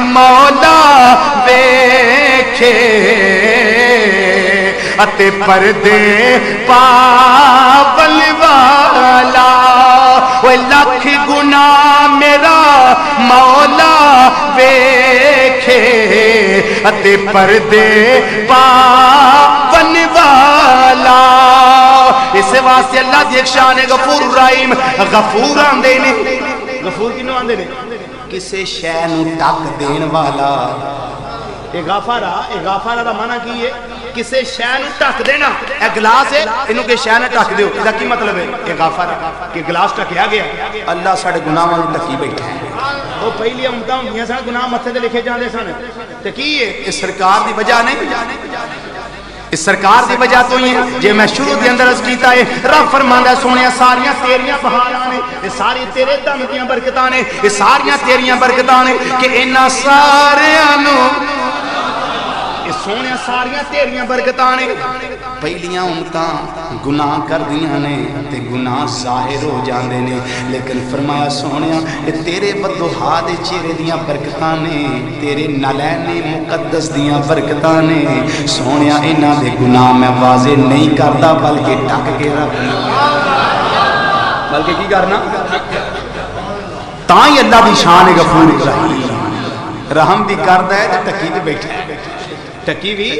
مولا ویکھے اتے پردے پاول والا وہ لکھ گناہ میرا مولا ویکھے اتے پردے پاول والا اس واسطے اللہ دی ایک شان ہے غفور الرحیم غفور آندے نے غفور کنوں آندے نے کسے شے نوں ٹک دین والا اے غافارہ دا معنی کی ہے کسے شے نوں ٹک دینا اے گلاس ہے اینوں کہ شے نہ ٹک دیو اس دا کی مطلب ہے اے غافارہ کہ گلاس ٹکیا گیا اللہ ساڈے گناہاں نوں ٹکی بیٹھا ہے وہ پہلی امتاں ہوندیاں سن گناہ متھے تے لکھے جاندے سن تے کی ہے اس سرکار دی وجہ نہیں اس سرکار دی وجہ تو ہی جے میں شروع دے اندر عرض کیتا ہے رب فرماندا سونیا ساریاں تیریاں بہاراں نے یہ ساری تیرے دم دیاں برکتاں نے یہ ساریاں تیریاں برکتاں نے کہ انہاں ساریاں نوں سونے ساریاں تیریاں برکتاں نے پہلیاں امتاں گناہ کر دیاں نے تے گناہ ظاہر ہو جاندے نے لیکن فرمایا سونیاں یہ تیرے بدوہا دے چہرے دیاں برکتاں نے تیرے نالین مقدس دیاں برکتاں نے سونیاں انہاں دے گناہ میں واضح نہیں کردا بلکہ ٹک کے رکھنا بلکہ کی کرنا تاں ہی اللہ دی شان غفور رحیم رحم بھی کردا ہے تے ٹکی تے بیٹھا ہے ٹکی بھی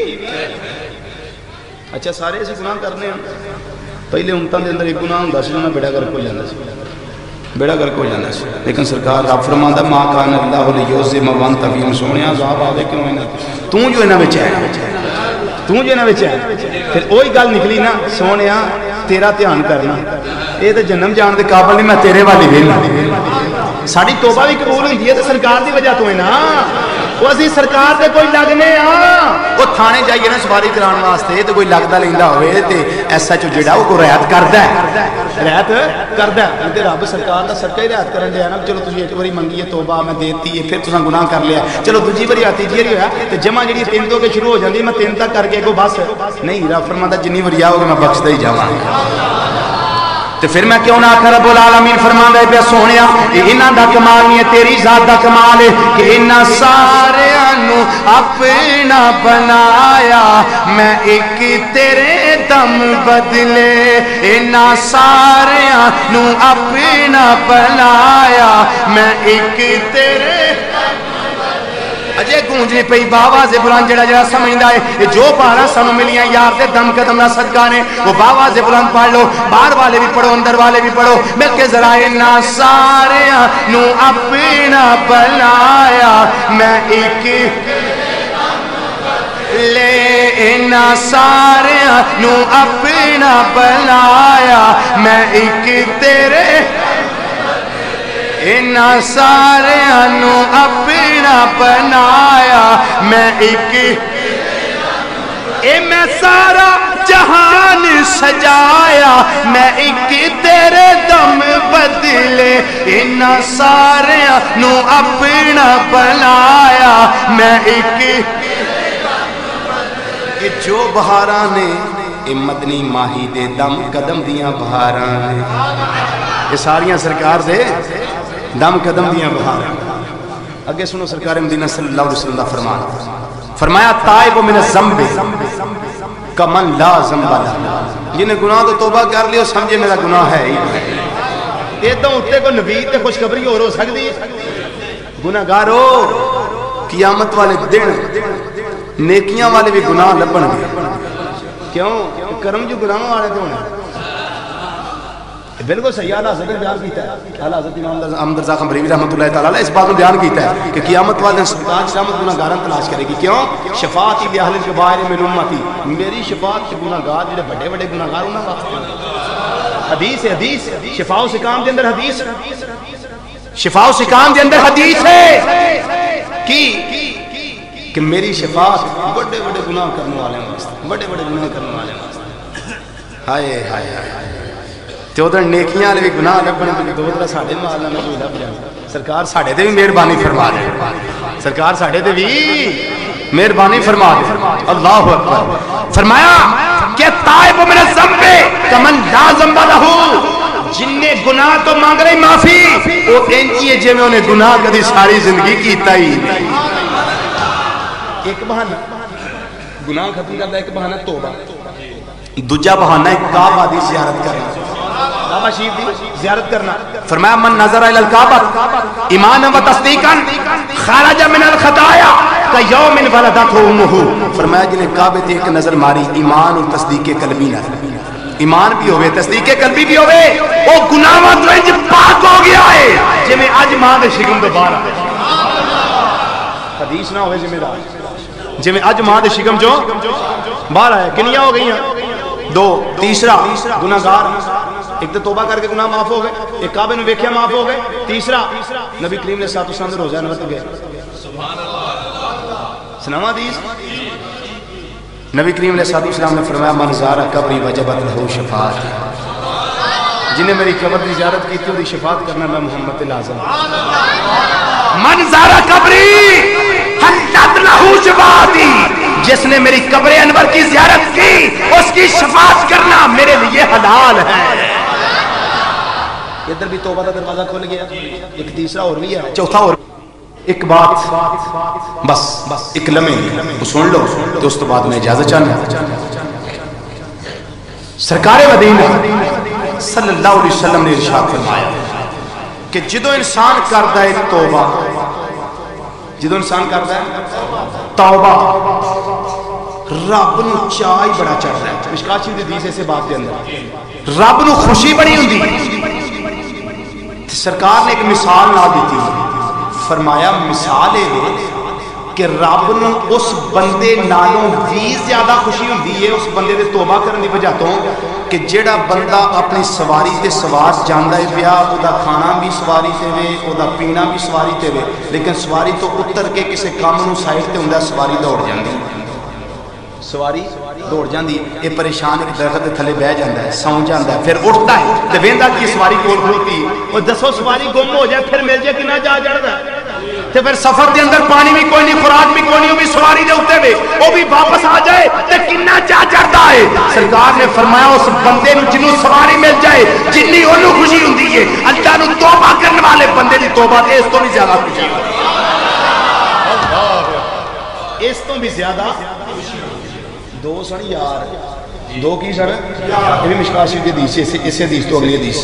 اچھا سارے اسی گناہ کرنے ہیں پہلے امتاں دے اندر ایک گناہ ہوندا سی انہاں بیڑا گرک ہو جاندا سی بیڑا گرک ہو جاندا سی لیکن سرکار رب فرماندا ما کان اللہ لیعذب من تبین سونیا عذاب آوے کیوں انہاں تو جو انہاں وچ ہے پھر وہی گل نکلی نا سونیا تیرا دھیان کرنا یہ تو جنم جان دے قابل نہیں میں تیرے والی ویلا ساری توبہ بھی قبول ہوئی ہے تو سرکار دی وجہ تو ہے نا وہ اسی سرکار دے کوئی لگنے وہ تھانے جائیے نا سواری کران واسطے تو کوئی لگتا لیندہ ہوئے تے ایسا چو جڑا وہ کو رعایت کردا ہے تے رب سرکار دا صدقہ ہی رعایت کرن دیا نا چلو تسی ایک باری منگی ہے توبہ میں دیتی ہے پھر تساں گناہ کر لیا چلو دوجی باری آتی جی ہویا تے جمع جڑی 3 تو کے شروع ہو جاندی میں 3 تک کر کے کو بس نہیں رب فرماتا جنی باری آؤ گے میں بخشدا ہی جاواں تو پھر میں کیوں نہ آکھا رب العالمین فرماندا ہے پیا سونیا انہاں دا کمال نہیں ہے تیری ذات دا کمال ہے کہ انہاں ساریاں نوں اپنا بنایا میں ایک تیرے دم بدلے انہاں ساریاں نوں اپنا بنایا میں ایک تیرے اجے گونجنی پئی باواز بلند جڑا جڑا سمجھدا ہے جو بارہ سانو ملیاں یار دے دم قدم نہ صدقہ نے وہ باواز بلند پڑھ لو باہر والے بھی پڑھو اندر والے بھی پڑھو مل کے ذرا انہاں ساریاں نوں اپنا بنایا میں ایک لے انہاں ساریاں نوں اپنا بنایا میں ایک تیرے انہاں ساریاں نوں اپنا بنایا میں ایک میں سارا جہان سجایا میں ایک تیرے دم بدلے انہاں ساریاں نوں اپنا بنایا میں ایک جو بہاراں نے مدنی ماہی دے دم قدم دیاں بہاراں نے یہ ساریاں سرکار دے دم قدم دیاں بہاراں اگے سنو سرکار مدینہ صلی اللہ علیہ وسلم فرمان فرمایا تائب من الذنب کمن لا ذنب لہ جنہیں گناہ تو توبہ کر لیو سمجھے میرا گناہ ہے یہ تو اٹھتے کو نبی تے خوشخبری اور ہو سکتی گناہ گارو قیامت والے دن نیکیاں والے بھی گناہ لبن گے کیوں کرم جو گناہ والے تو ہونے بالکل صحیح اعلیٰ حضرت نے بیان کیتا ہے اعلیٰ حضرت امام احمد رضا خمبریوی رحمۃ اللہ تعالیٰ اس بات میں بیان کیتا ہے کہ قیامت والے سرکار رحمت گناہگاران تلاش کرے گی کیوں شفاعت لی اہل الکبائر من امتی میری شفاعت کے گناہگار جڑے بڑے بڑے گناہگار انہاں واسطے حدیث ہے حدیث شفاء و سقام دے اندر حدیث شفاء و سقام دے اندر حدیث ہے کہ میری شفاعت بڑے بڑے گناہ کرنے والے واسطے بڑے بڑے گناہ کرنے والے واسطے ہائے ہائے ہائے تے ادھر نیکیاں والے بھی گناہ لبن تے دو طرح ساڈے مال نال کوئی لب جائے سرکار ساڈے تے بھی مہربانی فرما دے سرکار ساڈے تے بھی مہربانی فرما دے اللہ اکبر فرمایا کہ تائب من الذنب کمن لا ذنب لہ جن نے گناہ تو مانگ رہی معافی وہ انجی ہے جے میں انہیں گناہ کدی ساری زندگی کیتا ہی ایک بہانہ گناہ ختم کرتا، ایک بہانہ توبہ، دوجا بہانہ ہے کعبہ دی زیارت کرنا، کعبہ شریف دی زیارت کرنا. فرمایا من نظر الی الکعبہ ایمانا و تصدیقا خرج من الخطایا کیوم ولدتہ امہ. فرمایا جنہیں کعبے تے ایک نظر ماری ایمان اور تصدیق قلبی نہ، ایمان بھی ہوئے تصدیق قلبی بھی ہوئے، وہ گناہاں تو انج پاک ہو گیا ہے جے میں اج ماں دے شکم تو باہر آ. حدیث نہ ہوئے ذمہ دار جی میں اج ماں دے شکم جو باہر آیا. کنیاں ہو گئی ہیں؟ دو. تیسرا گناہگار، ایک تو توبہ کر کے گناہ معاف ہو گئے، ایک کعبے نے ویکھیا معاف ہو گئے. تیسرا نبی کریم نے ساتھ اسلام دے روزہ انور تے گئے. سناواں حدیث نبی کریم علیہ الصلوۃ والسلام نے فرمایا من زار قبری وجبت لہ شفاعت، جنہیں میری قبر کی زیارت کی تھی شفاعت کرنا میں محمد لازم. من زار قبری حلت لہ شفاعتی، جس نے میری قبر انور کی زیارت کی اس کی شفاعت کرنا میرے لیے حلال ہے. ادھر بھی توبہ کا دروازہ کھل گیا. ایک تیسرا اور بھی ہے، چوتھا اور ایک بات بس ایک لمحے سن لو تو اس تو بعد میں اجازت چاہنا. سرکار مدینہ صلی اللہ علیہ وسلم نے ارشاد فرمایا کہ جدو انسان کرتا ہے توبہ، جدو انسان کرتا ہے توبہ رب نو چاہ ہی بڑا چڑھتا ہے. مشکات شریف دی حدیث ایسے بات کے اندر رب نو خوشی بڑی ہوندی. سرکار نے ایک مثال نہ دیتی، فرمایا مثال ہے کہ رب نو اس بندے نالوں بھی زیادہ خوشی ہوندی ہے اس بندے دے توبہ کرنے کی وجہ تو کہ جیڑا بندہ اپنی سواری تے سوار جاندا ہے پیا، او دا کھانا بھی سواری تے وے، او دا پینا بھی سواری تے وے، لیکن سواری تو اتر کے کسی کام نو سائڈ تے ہوندا سواری دوڑ جاندی، سواری دوڑ جاندی. یہ پریشان ایک درخت دے تھلے بہ جاندا ہے، سو جاندا ہے، پھر اٹھتا ہے تے ویندا کہ سواری کول کھلوتی اور دسو سواری گم ہو جائے پھر مل جائے کنا جا چڑھدا تے پھر سفر دے اندر پانی بھی کوئی نہیں، خوراک بھی کوئی نہیں، وہ بھی سواری دے اوتے وے، وہ بھی واپس آ جائے تے کنا جا چڑھدا ہے. سرکار نے فرمایا اس بندے نو جنوں سواری مل جائے جنی اونوں خوشی ہوندی ہے اللہ نو توبہ کرنے والے بندے دی توبہ تے اس تو بھی زیادہ خوشی ہوندی ہے، اس تو بھی زیادہ. دو سن یار، دو کی سن یہ بھی مشکات شریف کی حدیث ہے، اس حدیث تو اگلی حدیث.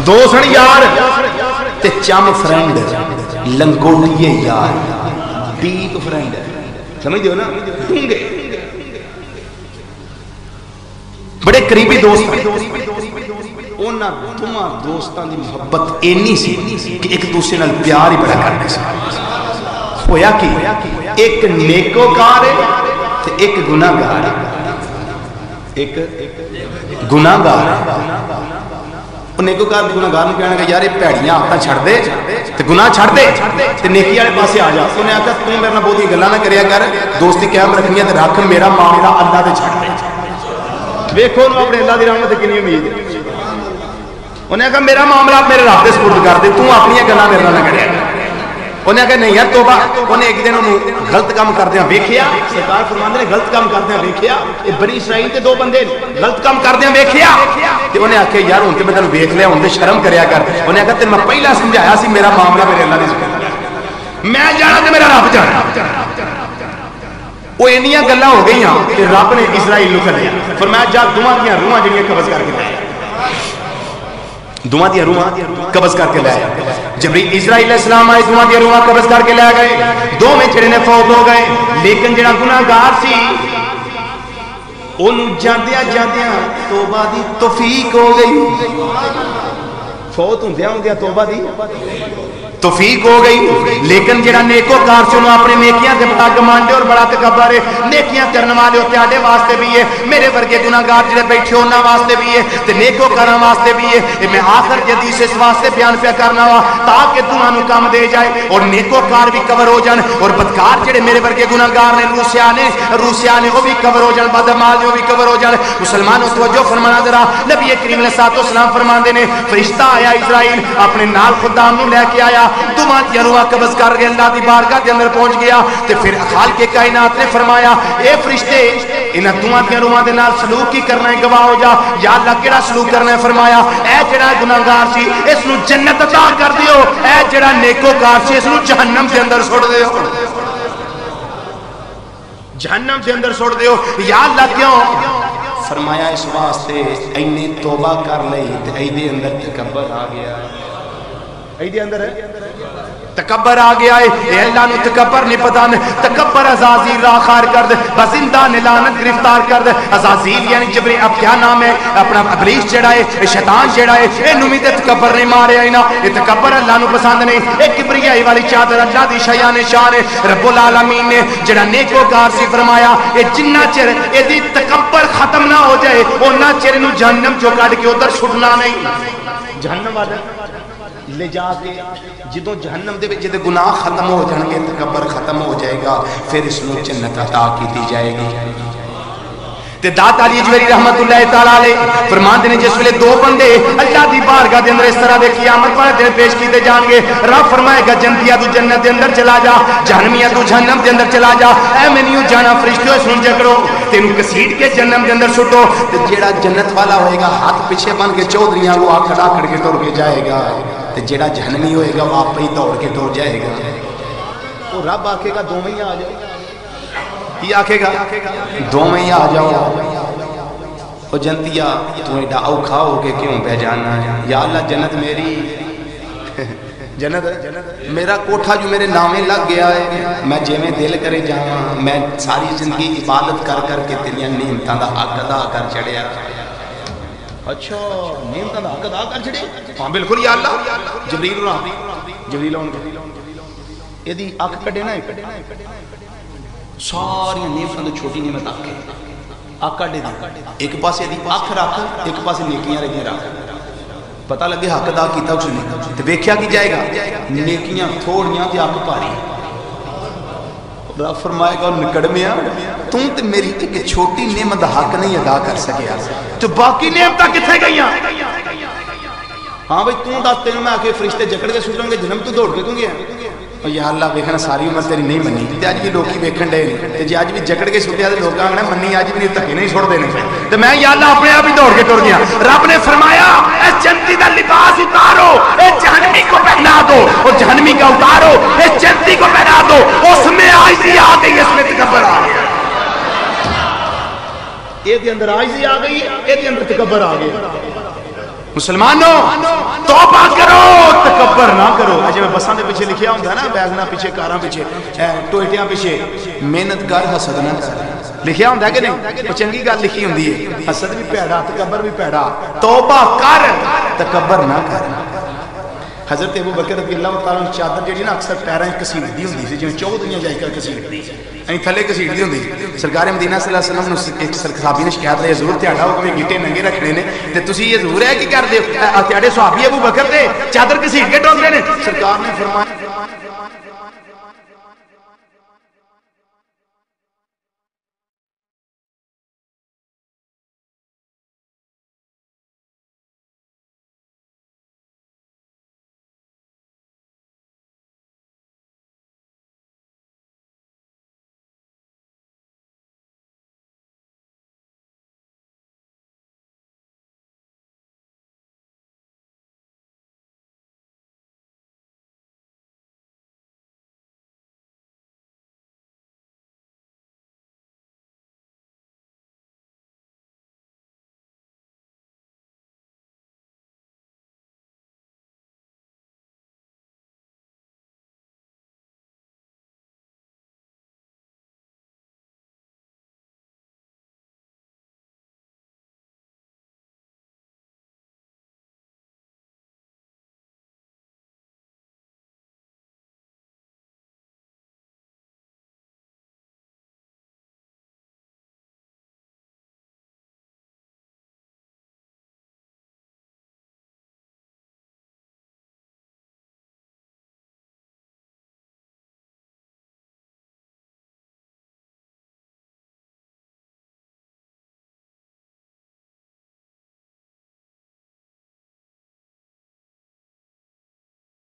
دو سن یار تے چم فرینڈ، لنگوٹیے یار، ڈیپ فرینڈ، سمجھ دیو نا، ڈونگے بڑے قریبی دوست. انہاں دوواں دوستاں دی محبت اینی سی کہ ایک دوسرے نال پیار ہی بڑا کرتے سی. ہویا کہ ایک نیکوکار ہے ایک گناہگار، ایک گناہگار. نیکوکار گناہگار نوں کہنا کہ یار یہ بھڑیاں عادتاں چھڑ دے تے گناہ چھڑ دے تے نیکی والے پاسے آ جا. انہیں آکھیا تو میرے نال بہت گلاں نہ کریا کر، دوستی قائم رکھنی ہے تے رکھ، میرا معاملہ اللہ دے چھڑ دے. ویکھو انہوں اپنے اللہ دی رحمت کنی امید ہے. انہیں آکھیا میرا معاملہ میرے رب دے سپرد کر دے، تو اپنی گلاں میرے نال نہ کریا. انہیں کہا نہیں یار توبہ. انہیں ایک دن انہوں غلط کام کردے ہیں ویکھیا، سرکار فرماندے نے غلط کام کردے ہیں ویکھیا، یہ بنی اسرائیل تے دو بندے غلط کام کردے ہیں ویکھیا تے انہیں آکھیا یار ہن تے میں تینوں ویکھ لیا، ہن تے شرم کریا کر. انہیں کہا تے میں پہلا سمجھایا سی میرا معاملہ میرے اللہ دی سپرد، میں جانا تے میرا رب جانا. وہ انیاں گلاں ہو گئیاں کہ رب نے اسرائیل نوں کھلیا، فرمایا جا دوواں دیاں روحاں جڑیاں قبض کر کے لے، دوواں دیاں روحاں قبض کر کے لے. جبریل اسرائیل علیہ السلام آئے، دوواں دیاں روحاں قبض کر کے لے گئے. دو میں چھڑے نے فوت ہو گئے، لیکن جڑا گناہگار سی اونوں جاندیاں جاندیاں توبہ دی توفیق ہو گئی. فوت ہوندیاں ہوندیاں توبہ دی توفیق ہو گئی. لیکن جڑا نیکوکار سی انہوں اپنے نیکیاں تے بڑا گمانڈے اور بڑا تکبر ہے. نیکیاں کرنے والے تہاڈے واسطے بھی ہے، میرے ورگے گناہگار جڑے بیٹھے انہاں واسطے بھی ہے تے نیکوکاراں واسطے بھی ہے. اے میں آخر دی حدیث اس واسطے بیان پیا کرنا وا تاکہ تمہاں نوں کم دے جائے اور نیکوکار بھی کور ہو جان اور بدکار جڑے میرے ورگے گناہگار نے روسیاں نے وہ بھی کور ہو جان، بدعمال وہ بھی کور ہو جان. مسلمانوں توجہ فرمانا ذرا، نبی کریم علیہ الصلوۃ والسلام فرماندے نے فرشتہ آیا اسرائیل اپنے نال خدام نوں لے کے آیا، دوواں دیاں روحاں قبض کر کے اللہ دی بارگاہ دے اندر پہنچ گیا تے پھر خالق کائنات نے فرمایا اے فرشتے انہاں دوواں دیاں روحاں دے نال سلوک کی کرنا ہے، گواہ ہو جا یا اللہ کیڑا سلوک کرنا ہے. فرمایا اے جڑا گناہگار سی اس نوں جنت عطا کر دیو، اے جڑا نیکوکار سی اس نوں جہنم دے اندر سٹ دیو. جہنم دے اندر سوڑ دیو. یا اللہ کیوں؟ فرمایا اس واسطے اینے توبہ کر لئی تے ایدے اندر تکبر آ گیا. ایدے اندر ہے تکبر آ گیا ہے. اے اللہ نو تکبر نہیں پتا. تکبر عزازیل راہ خار کر دے, بزندہ لعنت گرفتار کر دے. عزازیل یعنی جبریل, اب کیا نام ہے اپنا, ابلیس جڑا ہے, شیطان جڑا ہے, اے نومی تے تکبر نہیں مارے آئی نا. اے تکبر اللہ نو پسند نہیں. اے کبریائی والی چادر اللہ دی شایان شان ہے. رب العالمین نے جڑا نیکوکار سی فرمایا اے جنہ چر اے دی تکبر ختم نہ ہو جائے اونہ چر نو جہنم چو کاٹ کے ادھر چھٹنا نہیں. جہنم والا لے جا کے جدو جہنم دے جدے گناہ ختم ہو جائیں گے, تکبر ختم ہو جائے گا, پھر اس نو جنت عطا کی دی جائے گی. تے داتا علی جویری رحمت اللہ تعالی علیہ فرماندے نے جس ویلے دو بندے اللہ دی بارگاہ دے اندر اس طرح دے قیامت والے دن پیش کیتے جان گے, رب فرمائے گا جنتیا تو جنت دے اندر چلا جا, جہنمیا تو جہنم دے اندر چلا جا. اے میں نہیں جانا فرشتوں اس نوں جکڑو تینوں کسیٹ کے جہنم دے اندر سٹو. تے جیڑا جنت والا ہوئے گا ہاتھ پیچھے بن کے چودھریاں کو آکھڑا کھڑ کے ٹر کے جائے گا. تے جیڑا جہنمی ہوئے گا وہ آپ ہی دوڑ کے ٹر جائے گا. وہ رب آکھے گا دو میں ہی آ جاؤ. کی آکھے گا دو میں ہی آ جاؤ. او جنتیا تو ایڈا اوکھا ہو کے کیوں پہ جانا ہے؟ یا اللہ جنت میری جنت میرا کوٹھا جو میرے نامے لگ گیا ہے, میں جے میں دل کرے جاواں, میں ساری زندگی عبادت کر کر کے تیریاں نعمتاں دا حق ادا کر چڑھیا. اچھا نعمتاں دا حق ادا کر چڑھے؟ ہاں بالکل یا اللہ. جبریل اون ایدی اکھ کڈے نا, ساری نعمتاں تو چھوٹی نعمت آکھے آقا دے دی, ایک پاسے دی آنکھ رکھ, ایک پاسے نیکیاں رہی رکھ. پتہ لگے حق ادا کیتا اس نے تے ویکھیا کی جائے گا نیکیاں تھوڑیاں تے آنکھ پاری. رب فرمائے گا نکڑمیا تو تے میری ایک چھوٹی نعمت حق نہیں ادا کر سکیا, تو باقی نعمتاں کتھے گئیاں؟ ہاں بھئی تو دس تینوں میں آکے فرشتے جکڑ کے سٹوں گے جنم تو دوڑ کے کیوں گیا؟ یا اللہ ویکھنا ساری عمر تیری نہیں منی تے اج بھی لوکی ویکھن ڈے نہیں, تے جے اج بھی جکڑ کے سٹیا تے لوکاں کہنا منی اج بھی نہیں تکے نہیں چھوڑ دینے تے میں یا اللہ اپنے آپ ہی دوڑ کے ٹر گیا. رب نے فرمایا اے جنتی دا لباس اتارو, اے جہنمی کو پہنا دو, اور جہنمی کا اتارو, اے جنتی کو پہنا دو. اس میں عاجزی آ گئی, اس میں تکبر آ گیا. اے دے اندر عاجزی آ گئی, اے دے اندر تکبر آ گیا. مسلمانوں توبہ کرو, تکبر نہ کرو. اجے میں بساں دے پیچھے لکھیا ہوندا ہے نا, بیگنا پیچھے, کاراں پیچھے, ٹوئٹیاں پیچھے, محنت کر حسد نہ کر, لکھیا ہوندا ہے کہ نہیں؟ وہ چنگی گل لکھی ہوندی ہے. حسد بھی پیڑا, تکبر بھی پیڑا. توبہ کر, تکبر نہ کر. حضرت ابو بکر رضی اللہ تعالیٰ عنہ چادر جڑی نا اکثر پیراں کسیٹدی ہوندی سی, جویں چودھریاں جائی کر کسیٹدی این تھلے کسیٹدی ہوندی. سرکار مدینہ صلی اللہ علیہ وسلم نے ایک صحابی نے شکایت لی, حضور تہاڈا حکم ہے گیٹے ننگے رکھنے نے تے تسی یہ حضور ہے کی کردے ہو؟ تہاڈے صحابی ابو بکر تے چادر کسیٹ کے ڈونگے نے. سرکار نے فرمایا